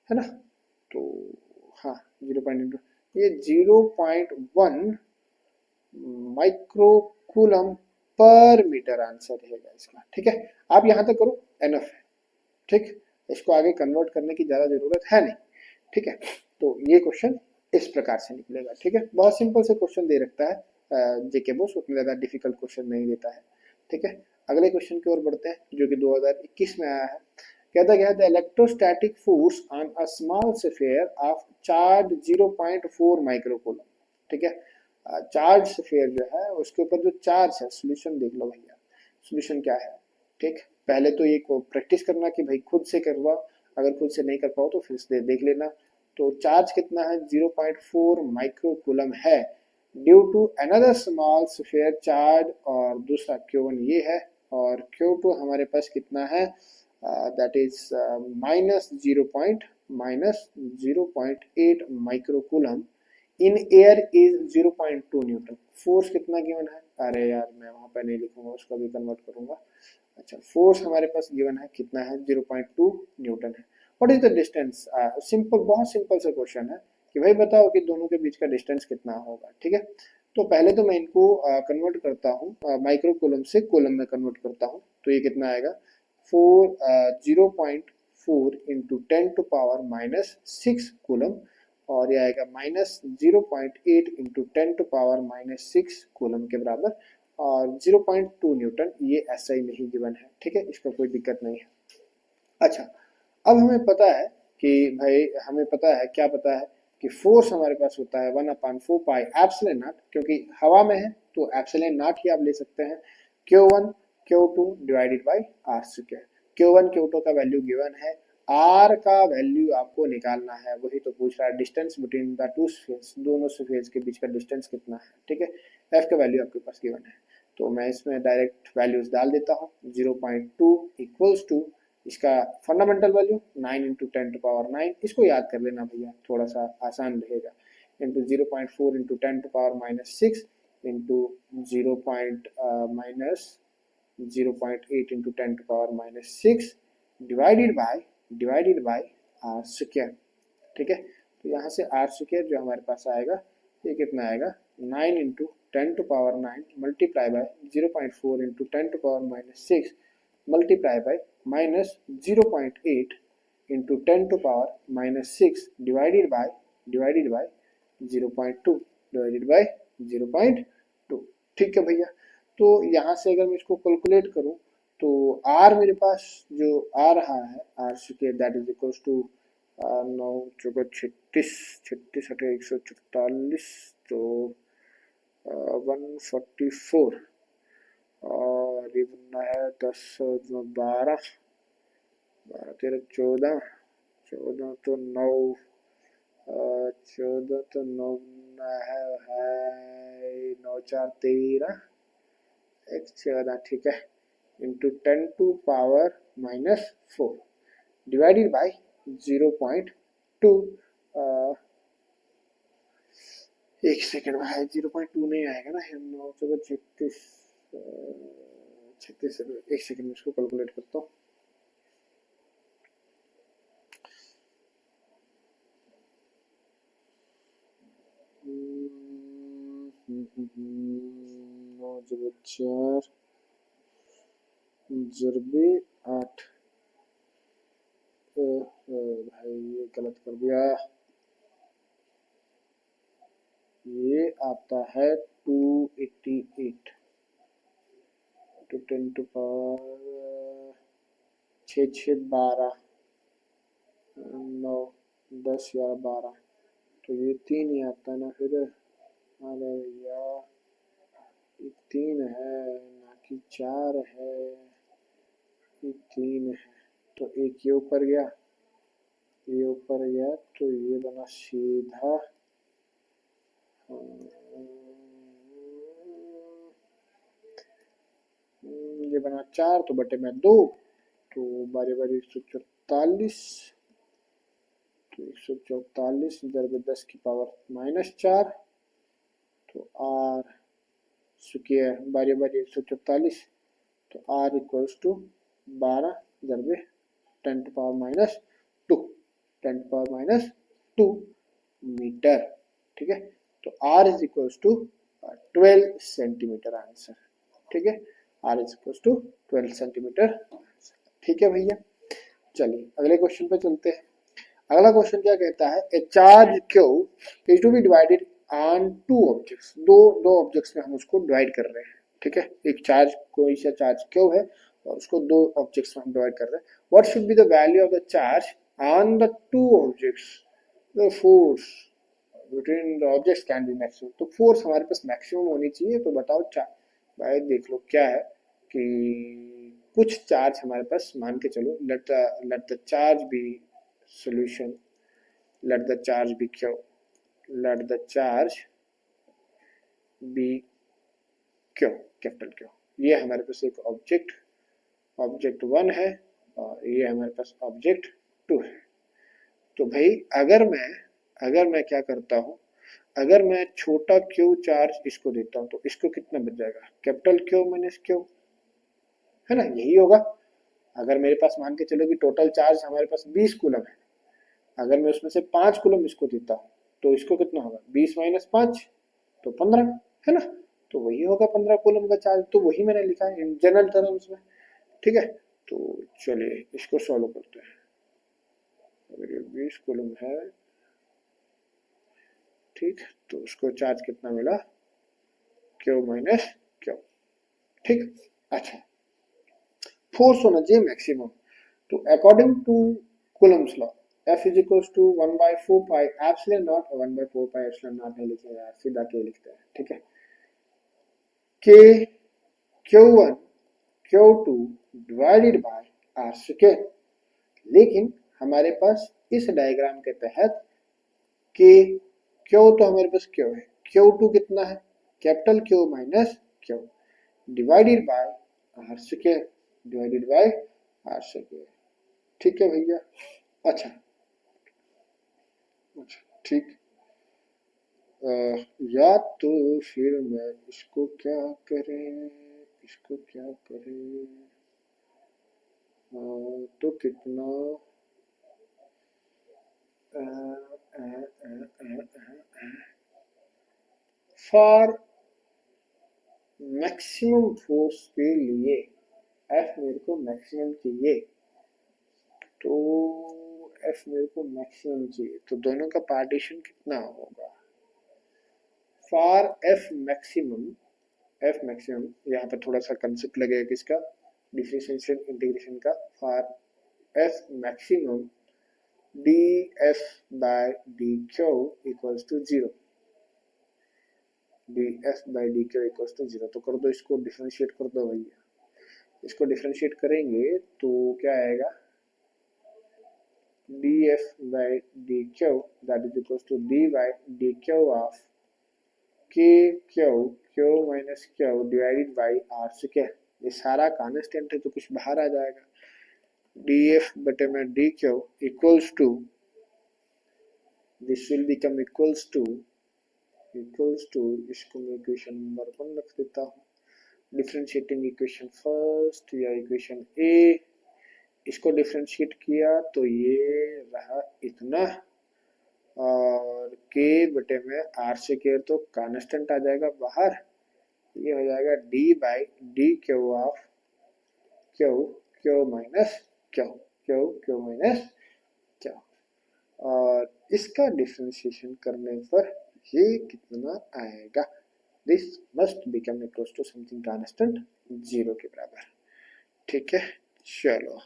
है ना, तो हाँ 0. ये 0.1 माइक्रोकूलम पर मीटर आंसर रहेगा इसका, ठीक है। आप यहाँ तक करो, एनफ है, ठीक, इसको आगे कन्वर्ट करने की ज़्यादा ज़रूरत है नहीं, ठीक है। तो ये क्वेश्चन इस प्रकार से निकलेगा, ठीक है। बहुत सिंपल से क्वेश्चन दे रखता है जेके बोस, उतना ज़्यादा डिफिकल्ट क्वेश्चन नहीं देता है, ठीक है। अगले क्वेश्चन की ओर बढ़ते हैं जो कि 2021 में आया है। कहता गया the electrostatic force on a small sphere of charge 0.4 microcoulomb, ठीक है। चार्ज स्फीयर जो है उसके ऊपर जो चार्ज है, सोल्यूशन देख लो भैया, सोल्यूशन क्या है, ठीक। पहले तो ये को प्रैक्टिस करना कि भाई खुद से करवाओ, अगर खुद से नहीं कर पाओ तो फिर से देख लेना। तो चार्ज कितना है, 0.4 माइक्रोकूलम है due to another small sphere charge, और दूसरा Q1 ये है, और Q2 हमारे पास कितना है, that is -0.8 microcoulomb in air is 0.2 Newton. Force कितना गिवन है, अरे यार मैं वहां पर नहीं लिखूंगा, उसका भी कन्वर्ट करूंगा। अच्छा, फोर्स हमारे पास गिवन है कितना है, 0.2 न्यूटन है। What is the distance, simple, बहुत सिंपल सा क्वेश्चन है कि भाई बताओ कि दोनों के बीच का डिस्टेंस कितना होगा, ठीक है। तो पहले तो मैं इनको कन्वर्ट करता हूँ, माइक्रो कूलम से कूलम में कन्वर्ट करता हूँ, तो ये कितना आएगा 0.4 इंटू 10⁻⁻6 कूलम, और ये आएगा -0.8 इंटू 10⁻⁻6 कूलम के बराबर, और 0.2 न्यूटन ये ऐसा ही नहीं गिवन है, ठीक है, इसका कोई दिक्कत नहीं है। अच्छा, अब हमें पता है कि भाई, हमें पता है, क्या पता है कि फोर्स हमारे पास होता है 1/4 पाई एप्सिलॉन नॉट, क्योंकि हवा में है तो एप्सिलॉन नॉट ही आप ले सकते हैं, Q1 Q2 divided by are square. Q1 Q2 का वैल्यू गिवन है, आर का वैल्यू आपको निकालना है, वही तो पूछ रहा है, distance between the two spheres, दोनों स्फीयर्स के बीच का डिस्टेंस कितना है, ठीक है। एफ का वैल्यू आपके पास गिवन है, तो मैं इसमें डायरेक्ट वैल्यूज डाल देता हूँ। 0.2 इक्वल्स टू इसका फंडामेंटल वैल्यू 9 इंटू 10⁻9, इसको याद कर लेना भैया, थोड़ा सा आसान रहेगा, into 0.4 into 10⁻⁻6 into 0.8 into 10⁻⁻6 divided by R square, ठीक है। तो यहाँ से आर स्क्वायर जो हमारे पास आएगा, ये कितना आएगा 9 into 10⁻9 multiply by 0.4 into 10⁻⁻6 multiply by -0.8 into 10⁻⁻6 divided bye 0.2 divided by 0.2, ठीक है भैया। तो यहाँ से अगर मैं इसको कैलकुलेट करूँ तो आर मेरे पास जो आ रहा है R square that is equals to 9 चौका 36, 36 हटे 144, तो 144, और ये बनना है 10 12, 12 13 14, 14 तो 9, 14 तो 9 बनना है 9 4 13, एक 14, ठीक है, into 10 to power -4 divided by 0.2। एक सेकंड में है 0.2 नहीं आएगा ना, 9 चौका 36, 36, एक सेकंड में इसको कैलकुलेट करता हूँ। नौ जगह 4 जरबे 8, भाई ये गलत कर दिया, ये आता है 288 तो 10 टू पावर 6 6 12, 9 10 11 12, तो ये 3 ही आता है ना फिर। अरे यार ये 3 है ना कि 4 है, ये 3 है, तो एक ये ऊपर गया, ये ऊपर गया, तो ये बना सीधा ये बना 4 तो बटे में 2, तो बारी बारी 144, तो 144 दरबे 10 की पावर -4, तो आर स्क्वायर बारी बारी 144, तो आर इक्वल्स टू 12 दरबे 10 to power -2, 10 to power -2 metre, ठीक है। तो R is equals to 12 centimetre answer, ठीक है, R is equals to 12 centimetre, ठीक है भैया। चलिए अगले क्वेश्चन पे चलते हैं। अगला क्वेश्चन क्या कहता है, a charge Q is to be divided on two objects, दो ऑब्जेक्ट्स में हम उसको डिवाइड कर रहे हैं, ठीक है, एक चार्ज कोई सा चार्ज क्यू है और उसको दो ऑब्जेक्ट्स में हम डिवाइड कर रहे हैं। What should be the value of the charge on the two objects, the force between the objects can be maximum, तो फोर्स हमारे पास मैक्सिमम होनी चाहिए, तो बताओ भाई देख लो क्या है कि कुछ चार्ज हमारे पास मान के चलो, let the charge be solution, let the charge be q, let the charge be q, capital q, ये हमारे पास एक ऑब्जेक्ट 1 है और ये हमारे पास ऑब्जेक्ट 2 है। तो भाई अगर मैं क्या करता हूँ, अगर मैं छोटा q चार्ज इसको देता हूँ तो इसको कितना बच जाएगा, कैपिटल q माइनस q, है ना, यही होगा। अगर मेरे पास मान के चलो कि टोटल चार्ज हमारे पास 20 कूलम है, अगर मैं उसमें से 5 कूलम इसको देता हूँ तो इसको कितना होगा, 20 माइनस 5 तो 15, है ना, तो वही होगा 15 कूलम का चार्ज, तो वही मैंने लिखा है इन जनरल टर्म्स में, ठीक है। तो चलिए इसको सॉल्व करते हैं। अगर ये 20 कूलम है, ठीक, तो उसको चार्ज कितना मिला, क्यू माइनस क्यू, ठीक। अच्छा, फोर्स होना चाहिए मैक्सिमम, तो according to Coulomb's law F is equals to 1 by 4 pi epsilon naught, 1 by 4 pi epsilon naught नहीं लिखते यार, सीधा K लिखते हैं, ठीक है। K Q1 Q2 divided by R square, लेकिन हमारे पास इस डायग्राम के तहत K Q तो हमारे पास Q है, Q2 कितना है, capital Q minus Q divided by R square, divided by R square, ठीक है भैया। अच्छा ठीक, या तो फिर मैं इसको क्या करें, इसको क्या करें, तो कितना फॉर मैक्सिमम फोर्स के लिए एफ मेरे को मैक्सिमम चाहिए, तो एफ मेरे को मैक्सिमम चाहिए, तो दोनों का पार्टीशन कितना होगा, फॉर एफ मैक्सिमम यहाँ पर थोड़ा सा कंसेप्ट लगेगा किसका, डिफरेंशिएशन इंटीग्रेशन का for F maximum df by dq equals to 0, df by dq equals to 0। तो कर दो इसको, डिफरेंशिएट कर दो भैया। इसको डिफरेंशिएट करेंगे तो क्या आएगा, df by dq that is equals to d by dq of kq q minus q divided by r square. ये सारा कांस्टेंट है तो कुछ बाहर आ जाएगा, df बटे में dq equals to, this will become equals to इसको मैं इक्वेशन नंबर 1 रख देता हूँ, डिफरेंशिएटिंग इक्वेशन फर्स्ट या इक्वेशन ए, इसको डिफरेंशिएट किया तो ये रहा इतना, और k बटे में r से केयर तो कांस्टेंट आ जाएगा बाहर, ये हो जाएगा d बाई D Q of Q minus Q minus Q, और इसका डिफरेंशिएशन करने पर ये कितना आएगा, this must become equals to something constant 0 के बराबर। ठीक है, चलो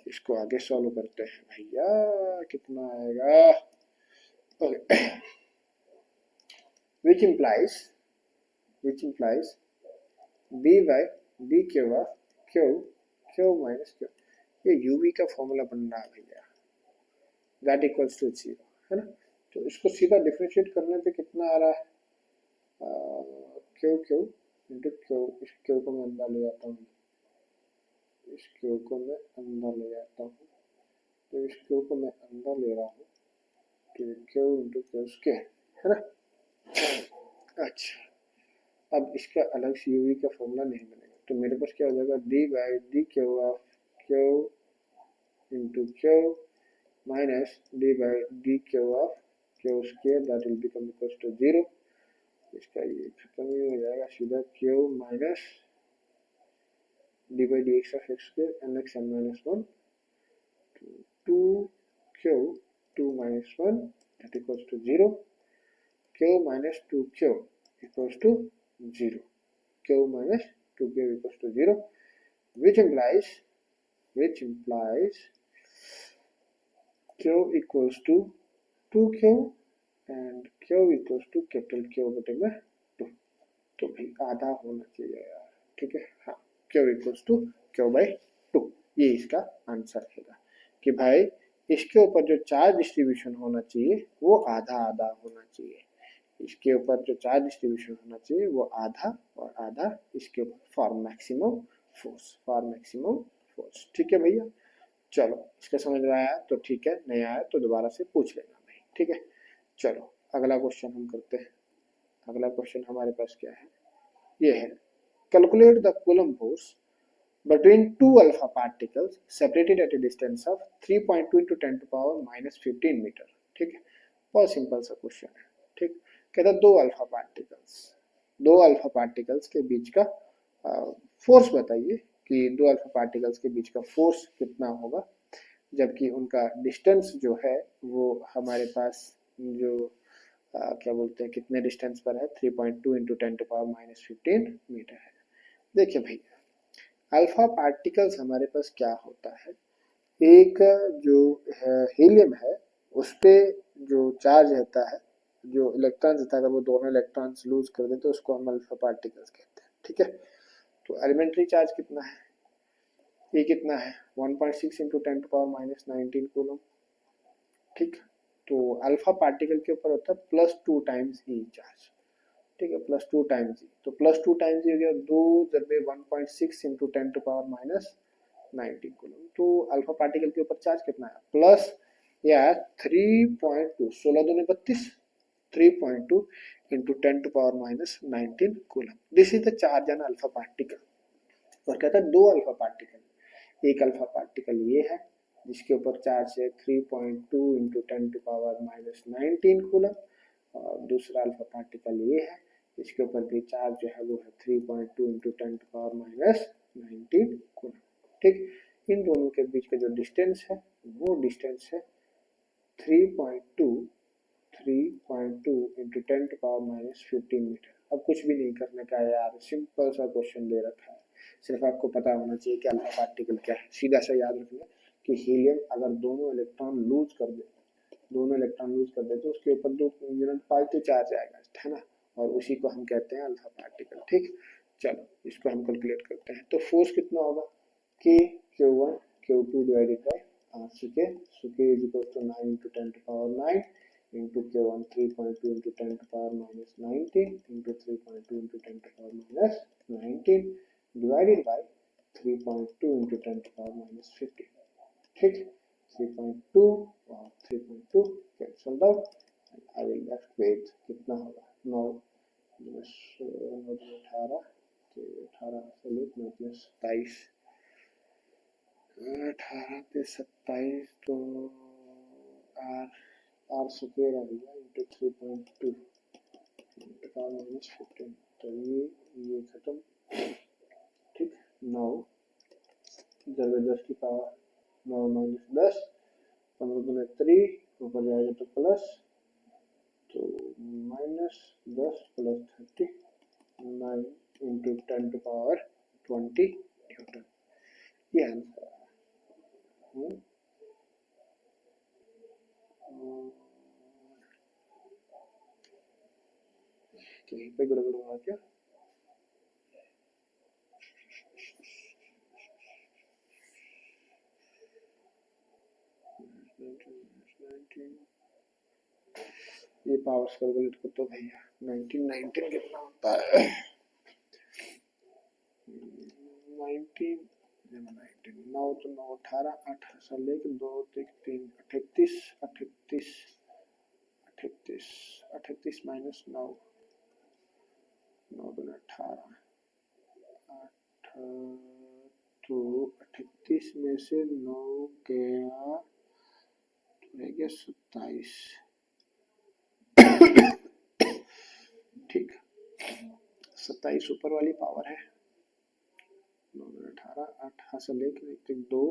इसको आगे सॉल्व करते हैं भैया, कितना आएगा। Okay, which implies d by dq of q minus q, ये uv का फॉर्मूला बन रहा है भैया, that equals to 0 है ना। तो इसको सीधा डिफरेंशिएट करने पे कितना आ रहा है, क्यू इंटू क्यू, इस क्यू को मैं अंदर ले जाता हूँ, इस क्यू को मैं अंदर ले जाता हूँ, तो इस क्यू को मैं अंदर ले रहा हूँ, तो क्यू इंटू क्यू स्क्वायर है ना। अच्छा, अब इसका अलग से यूवी का फॉर्मूला नहीं बनेगा, तो मेरे पास क्या हो जाएगा, D by D Q of Q into Q minus D by D Q of Q square that will become equals to 0। इसका ये खत्म ही हो जाएगा, सीधा Q minus D by D X of X square N X N minus 1 to Q 2 minus 1 that equals to 0, Q minus 2q equals to 0, Q minus 2q equals to 0, which implies q equals to 2q and q equals to capital Q बटे में 2, तो भाई आधा होना चाहिए यार। ठीक है, हाँ, q equals to q by 2, ये इसका आंसर है कि भाई इसके ऊपर जो चार्ज डिस्ट्रीब्यूशन होना चाहिए वो आधा आधा होना चाहिए, इसके ऊपर जो चार्ज डिस्ट्रीब्यूशन होना चाहिए वो आधा और आधा इसके ऊपर फॉर मैक्सिमम फोर्स। ठीक है भैया, चलो इसका समझ में आया तो ठीक है, नहीं आया तो दोबारा से पूछ लेना भाई। ठीक है, चलो अगला क्वेश्चन हम करते हैं। अगला क्वेश्चन हमारे पास क्या है, ये है, calculate the coulomb force between two alpha particles separated at a distance of 3.2 into 10 to power minus 15 metre. ठीक है, बहुत सिंपल सा क्वेश्चन है। ठीक, कहता है दो अल्फा पार्टिकल्स के बीच का फोर्स बताइए कि दो अल्फा पार्टिकल्स के बीच का फोर्स कितना होगा, जबकि उनका डिस्टेंस जो है वो हमारे पास जो क्या बोलते हैं कितने डिस्टेंस पर है, 3.2 into 10 to power minus 15 metre है। देखिए भैया, अल्फा पार्टिकल्स हमारे पास क्या होता है, एक जो हीलियम है उस पे जो चार्ज रहता है, जो इलेक्ट्रॉन्स रहता है, अगर वो दोनों इलेक्ट्रॉन्स लूज कर दें तो उसको हम अल्फा पार्टिकल्स कहते हैं। ठीक है, तो एलिमेंट्री चार्ज कितना है, ये कितना है 1.6 into 10 to power minus 19 coulomb. ठीक, तो अल्फा पार्टिकल के ऊपर होता है +2 टाइम्स ई चार्ज। ठीक है, +2 टाइम्स ई, तो +2 टाइम्स ई हो गया 2 जब 1.6 into 10 to power minus 19 coulomb. तो अल्फा पार्टिकल के ऊपर चार्ज कितना है, प्लस या 3.2, 16 दूनी 32, 3.2 into 10 to power minus 19 coulomb. This is the charge on alpha particle. और कहता है दो अल्फा पार्टिकल, एक अल्फा पार्टिकल ये है जिसके ऊपर चार्ज है 3.2 into 10 to power minus 19 coulomb, और दूसरा अल्फा पार्टिकल ये है इसके ऊपर भी चार्ज जो है वो है 3.2 into 10 to power minus 19 coulomb. ठीक, इन दोनों के बीच का जो डिस्टेंस है वो डिस्टेंस है 3.2 into 10 to power minus 15 metre. अब कुछ भी नहीं करने का है यार, सिंपल सा क्वेश्चन दे रखा है, सिर्फ आपको पता होना चाहिए कि अल्फा पार्टिकल क्या है। सीधा सा याद रखना कि हीलियम अगर दोनों इलेक्ट्रॉन लूज कर दे तो उसके ऊपर 2 यूनिट पॉजिटिव चार्ज आएगा, है ना, और उसी को हम कहते हैं अल्फा पार्टिकल। ठीक, चलो इसको हम कैलकुलेट करते हैं। तो फोर्स कितना होगा, K Q1 Q2 divided by R K, so K is equal to 9 into 10 to power 9 into Q1 3.2 into 10 to power minus 19 into 3.2 into 10 to power minus 19 divided by 3.2 into 10 to power minus 15। ठीक, 3.2 और 3.2 cancelled out and I will left with कितना होगा 9 18 से लेकर 9 plus 27 18 पे 27 तो are square आ गया into 3.2 power minus 15, तो ये खत्म। ठीक, 9 10 की पावर 9 माइनस 10 15 गुना 3 ऊपर जाएगा तो प्लस, तो minus 10 plus 30 9 into 10 to power 20 newton. ये आंसर है। कहीं पे गड़बड़ हुआ क्या? ये पावर्स कैलकुलेट कर तो भैया 19 कितना होता है 19 9 तो 9 18 8 से लेकर 2 3 38 38 38 38 माइनस 9 9 गुना 18 8 तो 38 में से 9 गया तो रह गया 27। ठीक, 27 ऊपर वाली पावर है 9 18 8 से लेकर 2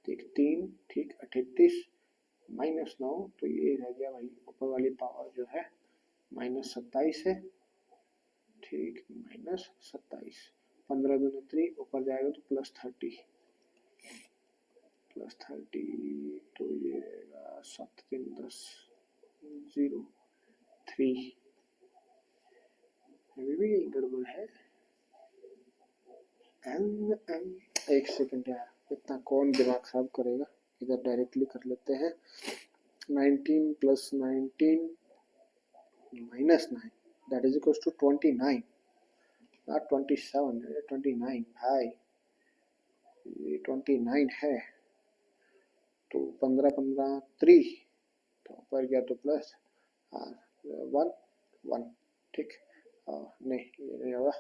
3 ठीक 38 माइनस 9 तो ये रह गया भाई ऊपर वाली पावर जो है माइनस 27 है। ठीक, माइनस 27 15 गुना 3 ऊपर जाएगा तो प्लस 30 तो ये रहेगा 7 3 10 0 3। अभी भी गड़बड़ है। एक सेकंड यार, इतना कौन दिमाग खराब करेगा, इधर डायरेक्टली कर लेते हैं। 19 plus 19 minus 9 that is equal to 29 not 27 29 भाई, ये 29 है। तो 15 15 3 तो ऊपर गया तो प्लस 1 1। ठीक, नहीं ये नहीं होगा,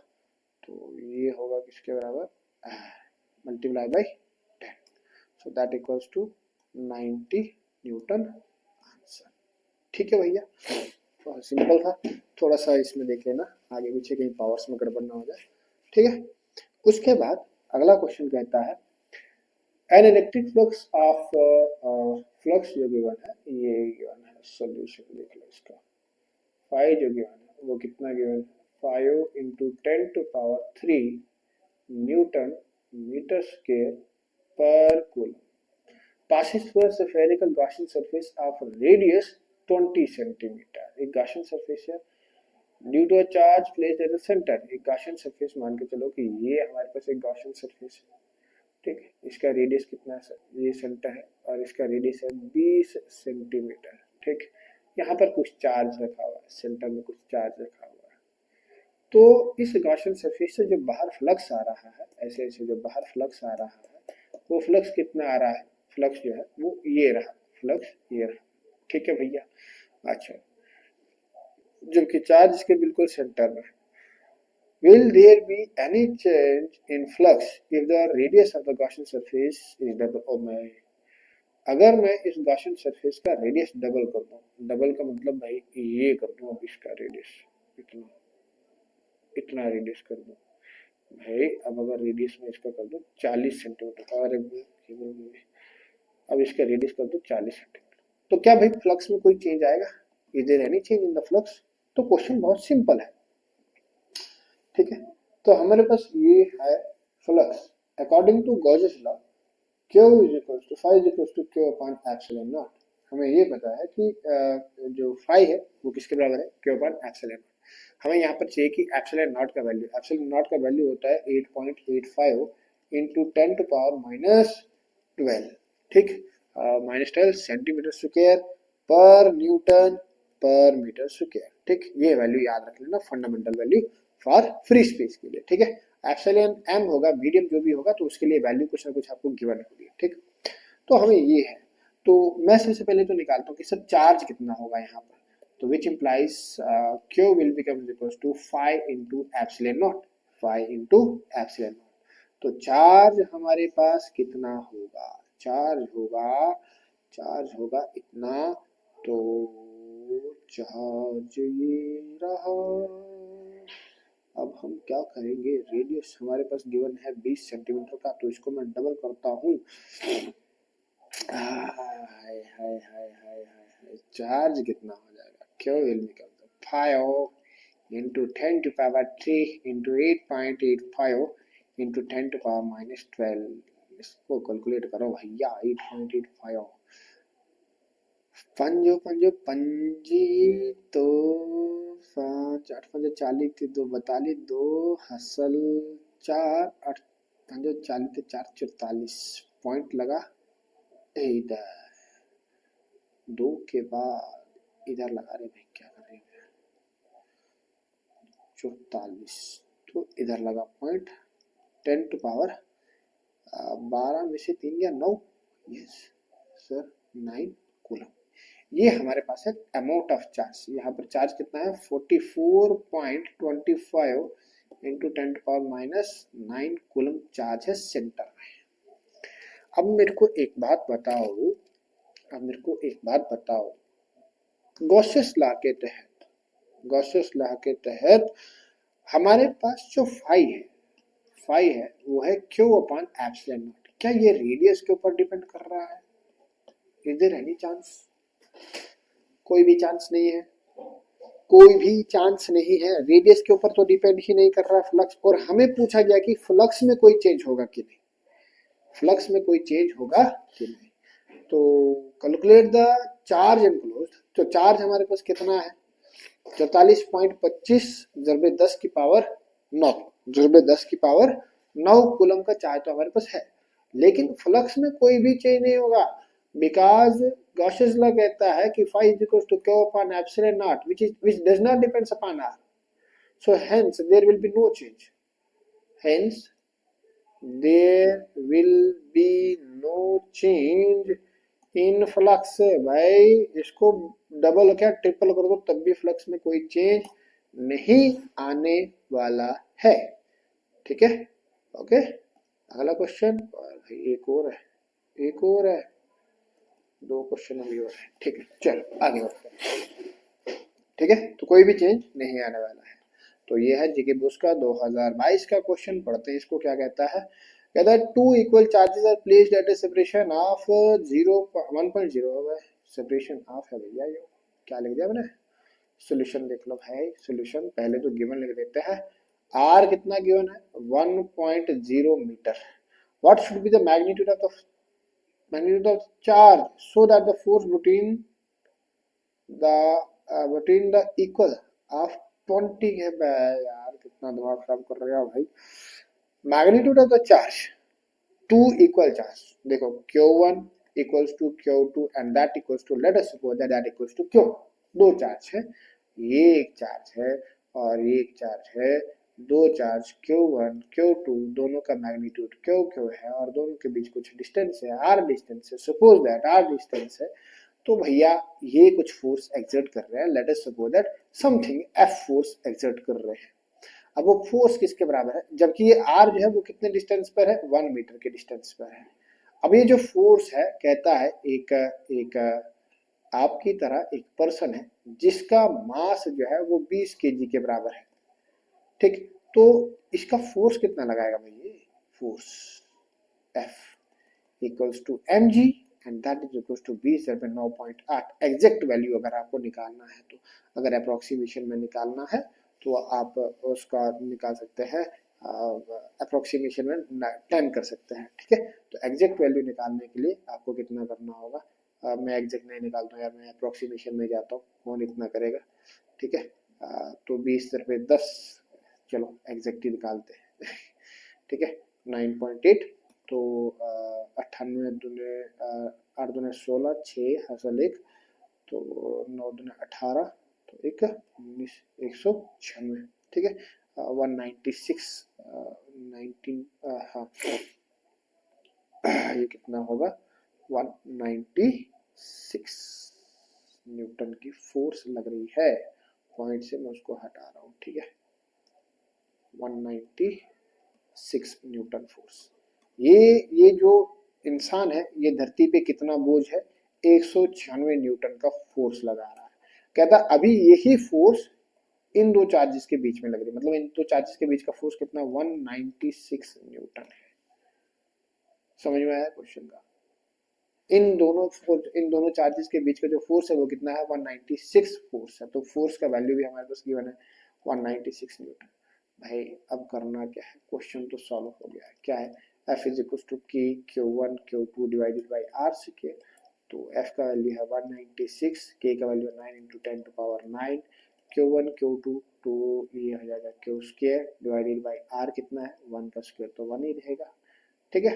तो ये होगा किसके बराबर multiply by 10, so that equals to 90 newton answer. ठीक है भैया, तो सिंपल था, थोड़ा सा इसमें देख लेना आगे पीछे कहीं पावर्स में गड़बड़ ना हो जाए। ठीक है, उसके बाद अगला क्वेश्चन कहता है an electric flux of flux जो गिवन है, ये गिवन है, सॉल्यूशन देख लो इसका। 5 जो गिवन है वो कितना गिवन है 5 into 10 to power 3 newton metre square पर coulomb passes through a spherical Gaussian surface of radius 20 centimeter। एक Gaussian surface है due to a charge placed at the centre. एक Gaussian surface मान के चलो कि ये हमारे पास एक Gaussian surface है। ठीक, इसका रेडियस कितना है, ये सेंटर है और इसका रेडियस है 20 सेंटीमीटर। ठीक, यहाँ पर कुछ चार्ज रखा हुआ है, सेंटर में कुछ चार्ज रखा हुआ है। तो इस गॉसियन सरफेस से जो बाहर फ्लक्स आ रहा है, ऐसे ऐसे जो बाहर फ्लक्स आ रहा है, वो फ्लक्स कितना आ रहा है, फ्लक्स जो है वो ये रहा, फ्लक्स ये रहा। ठीक है भैया, अच्छा, जबकि चार्ज इसके बिल्कुल सेंटर में। Will there be any change in flux if the radius of the Gaussian surface is double? Oh my, अगर मैं इस Gaussian surface का रेडियस डबल कर दूं, डबल का मतलब भाई ये कर दूं, अब इसका रेडियस इतना रेडियस कर दूं भाई, अब अगर रेडियस में इसका कर दूं 40 सेंटीमीटर और अब इसका रेडियस कर दूं 40 सेंटीमीटर, तो क्या भाई फ्लक्स में कोई चेंज आएगा? Is there any change in the flux? तो क्वेश्चन बहुत सिंपल है। ठीक है, तो हमारे पास ये है flux according to Gauss's law Q is equal to phi is equal to Q upon epsilon naught. हमें ये पता है कि जो फाई है वो किसके बराबर है, Q अपॉन एप्सिलॉन नॉट। हमें यहाँ पर चाहिए कि एप्सिलॉन नॉट का वैल्यू होता है 8.85 इंटू 10 टू पावर माइनस 12, ठीक, -12 सेंटीमीटर स्क्वायर पर न्यूटन पर मीटर स्क्वायर, ठीक। ये वैल्यू याद रख लेना, fundamental value for free space के लिए, ठीक है। एप्सिलॉन एम होगा, मीडियम जो भी होगा, तो उसके लिए वैल्यू कुछ ना कुछ आपको गिवन होगी, ठीक। तो हमें ये है, तो मैं सबसे पहले तो निकालता हूँ कि सर चार्ज कितना होगा यहाँ पर, तो which implies Q will become equal to 5 into epsilon naught, 5 into epsilon naught. तो चार्ज हमारे पास कितना होगा, चार्ज होगा इतना, तो चार्ज ये रहा। अब हम क्या करेंगे, रेडियस हमारे पास गिवन है 20 सेंटीमीटर का, तो इसको मैं डबल करता हूँ। हाय हाय हाय हाय हाय, चार्ज कितना हो जाएगा, Q will become 5 into 10 to power 3 into 8.85 into 10 to power minus 12। इसको कैलकुलेट करो भैया, 8.85 पंजो पंजो पंजी, तो 5 8 पंजे 40 थी, 2 42, 2 हसल 4 8 पंजो 40 4 44 पॉइंट लगा इधर, 2 के बाद इधर लगा रहे भाई, क्या कर रहे हैं, 44, तो इधर लगा पॉइंट, 10 टू पावर 12 में से 3 या 9, यस सर 9 कूलम। ये हमारे पास है अमाउंट ऑफ चार्ज। यहाँ पर चार्ज कितना है, 44.25 into 10 to power minus 9 coulomb charge है सेंटर में। अब मेरे को एक बात बताओ, गॉसेस लॉ के तहत हमारे पास जो फाई है वो है Q अपॉन एप्सिलॉन नॉट। क्या ये रेडियस के ऊपर डिपेंड कर रहा है? Is there any chance? कोई भी चांस नहीं है, रेडियस के ऊपर तो डिपेंड ही नहीं कर रहा है फ्लक्स। और हमें पूछा गया कि फ्लक्स में कोई चेंज होगा कि नहीं, तो कैलकुलेट द चार्ज एनक्लोज्ड। तो चार्ज हमारे पास कितना है, 44.25 × 10 की पावर 9, कूलम का चार्ज तो हमारे पास है। लेकिन फ्लक्स में कोई भी चेंज नहीं होगा, बिकॉज गॉसेस लॉ कहता है कि phi is equals to Q upon epsilon naught, which does not depends upon R. So hence there will be no change. In flux. भाई इसको डबल क्या ट्रिपल कर दो तब भी फ्लक्स में कोई चेंज नहीं आने वाला है, ठीक है। ओके, अगला क्वेश्चन, एक और है, 2 क्वेश्चन अभी और है, ठीक है। चलो आगे बढ़ते हैं, ठीक है। तो कोई भी चेंज नहीं आने वाला है। तो ये है जीके बुक्स का 2022 का क्वेश्चन। पढ़ते हैं इसको, क्या कहता है two equal charges are placed at a separation of 1.0 separation of है भैया, ये क्या लिख दिया मैंने, सॉल्यूशन देख लो भाई। सॉल्यूशन पहले तो गिवन लिख देते हैं, आर कितना गिवन है 1.0 metre. What should be the magnitude of charge so that the force between the equal of 20 है यार, कितना दिमाग खराब कर रहे हो भाई। Magnitude of the charge, 2 equal charge, देखो Q1 equals to Q2 and that equals to, let us suppose that equals to Q। 2 charge है, ये एक चार्ज है और ये एक चार्ज है। 2 चार्ज Q1 Q2 दोनों का मैग्नीट्यूड Q है और दोनों के बीच कुछ डिस्टेंस है, R डिस्टेंस है। सपोज दैट R डिस्टेंस है, तो भैया ये कुछ फोर्स एक्सर्ट कर रहे हैं, late us suppose that something F force exert कर रहे हैं। अब वो फोर्स किसके बराबर है, जबकि ये R जो है वो कितने डिस्टेंस पर है, 1 मीटर के डिस्टेंस पर है। अब ये जो फोर्स है कहता है एक आपकी तरह एक पर्सन है जिसका मास जो है वो 20 kg के बराबर है, ठीक। तो इसका फोर्स कितना लगाएगा भाई, ये force F equals to mg and that is equals to 20/9.8। Exact value अगर आपको निकालना है तो, अगर अप्रोक्सीमेशन में निकालना है तो आप उसका निकाल सकते हैं अप्रोक्सीमेशन में 10 कर सकते हैं, ठीक है। तो एग्जैक्ट वैल्यू निकालने के लिए आपको कितना करना होगा, मैं एग्जैक्ट नहीं निकालता हूँ यार, मैं अप्रोक्सीमेशन में जाता हूँ, कौन इतना करेगा, ठीक है। तो 20 रुपये 10, चलो एग्जैक्ट ही निकालते हैं ठीक है। 9.8, तो 98 दूने 8 दूने 16, 6 हासिल 1, तो 9 दूने 18, तो 19, 196, ठीक है। 196 19, हाँ ये कितना होगा, 196 न्यूटन की फोर्स लग रही है, पॉइंट से मैं उसको हटा रहा हूँ, ठीक है। 196 न्यूटन फोर्स। ये जो इंसान है, ये धरती पे कितना बोझ है, 196 न्यूटन का फोर्स लगा रहा है। कहता अभी यही फोर्स इन दो चार्जेस के बीच में लग रही है, मतलब इन दो चार्जेस के बीच का फोर्स कितना, 196 न्यूटन है। समझ में आया क्वेश्चन का, इन दोनों चार्जेस के बीच का जो फोर्स है वो कितना है, 196 फोर्स है। तो फोर्स का वैल्यू भी हमारे पास गिवन है 196 न्यूटन। भाई अब करना क्या है, क्वेश्चन तो सॉल्व हो गया है। क्या है, F इज इक्वल टू के Q1 Q2 divided by R से के। तो F का वैल्यू है 196, K का value 9 into 10 to power 9, Q1 Q2 तो ये हो जाएगा Q square divided by R कितना है, 1 का स्क्वायर तो 1 ही रहेगा, ठीक है।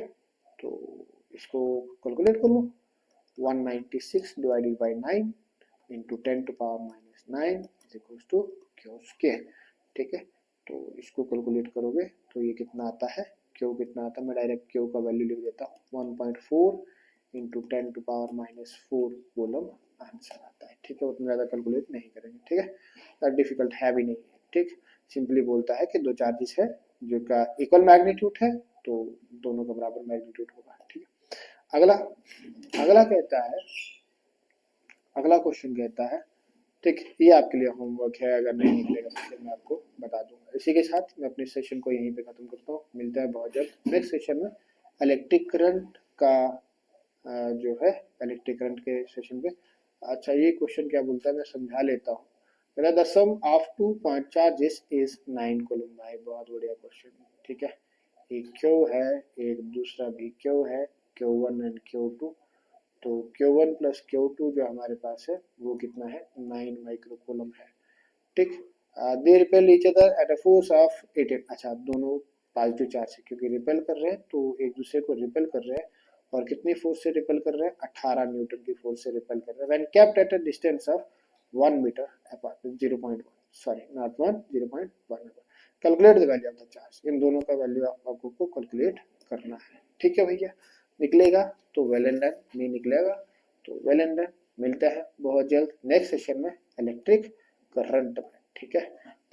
तो इसको कैलकुलेट कर लो, 196 divided by 9 into 10 to power minus 9 is equal to Q square, ठीक है। तो इसको कैलकुलेट करोगे तो ये कितना आता है, क्यू कितना आता है, मैं डायरेक्ट क्यू का वैल्यू लिख देता हूँ, 1.4 into 10 to power minus 4 coulomb answer आता है, ठीक है। उतना ज़्यादा कैलकुलेट नहीं करेंगे, ठीक है, डिफिकल्ट है भी नहीं है, ठीक। सिंपली बोलता है कि दो चार्जेस है जो का इक्वल मैग्नीट्यूड है, तो दोनों का बराबर मैग्नीट्यूड होगा, ठीक है। अगला अगला कहता है, अगला क्वेश्चन कहता है, ठीक, ये आपके लिए होमवर्क है, अगर नहीं निकलेगा तो फिर मैं आपको बता दूंगा। इसी के साथ मैं अपने सेशन को यहीं पे खत्म करता हूँ, मिलता है बहुत जल्द नेक्स्ट सेशन में इलेक्ट्रिक करंट का जो है इलेक्ट्रिक करंट के सेशन पे। अच्छा ये क्वेश्चन क्या बोलता है, मैं समझा लेता हूँ। मेरा the sum of two point charges is 9 coulomb. भाई बहुत बढ़िया क्वेश्चन, ठीक है। एक क्यू है, एक दूसरा भी क्यू है, Q1 एंड Q2। तो Q1 प्लस Q2 जो हमारे पास है वो कितना है, 9 माइक्रो कूलम है, ठीक। They repel each other at a force of 18। अच्छा दोनों पॉजिटिव चार्ज है, क्योंकि रिपेल कर रहे हैं तो एक दूसरे को रिपेल कर रहे हैं, और कितनी फोर्स से रिपेल कर रहे हैं, 18 न्यूटन की फोर्स से रिपेल कर रहे हैं। When kept at a distance of 1 metre apart, 0.1, sorry not 1, 0.1। Calculate the value of the charge. इन दोनों का वैल्यू आपको कैलकुलेट करना है, ठीक है भैया। निकलेगा तो वेल एंड डन, नहीं निकलेगा तो वेल एंड डन। मिलता है बहुत जल्द नेक्स्ट सेशन में इलेक्ट्रिक करंट में, ठीक है।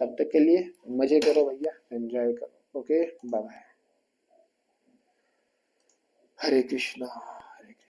तब तक के लिए मजे करो भैया, एंजॉय करो, ओके बाय बाय, हरे कृष्णा।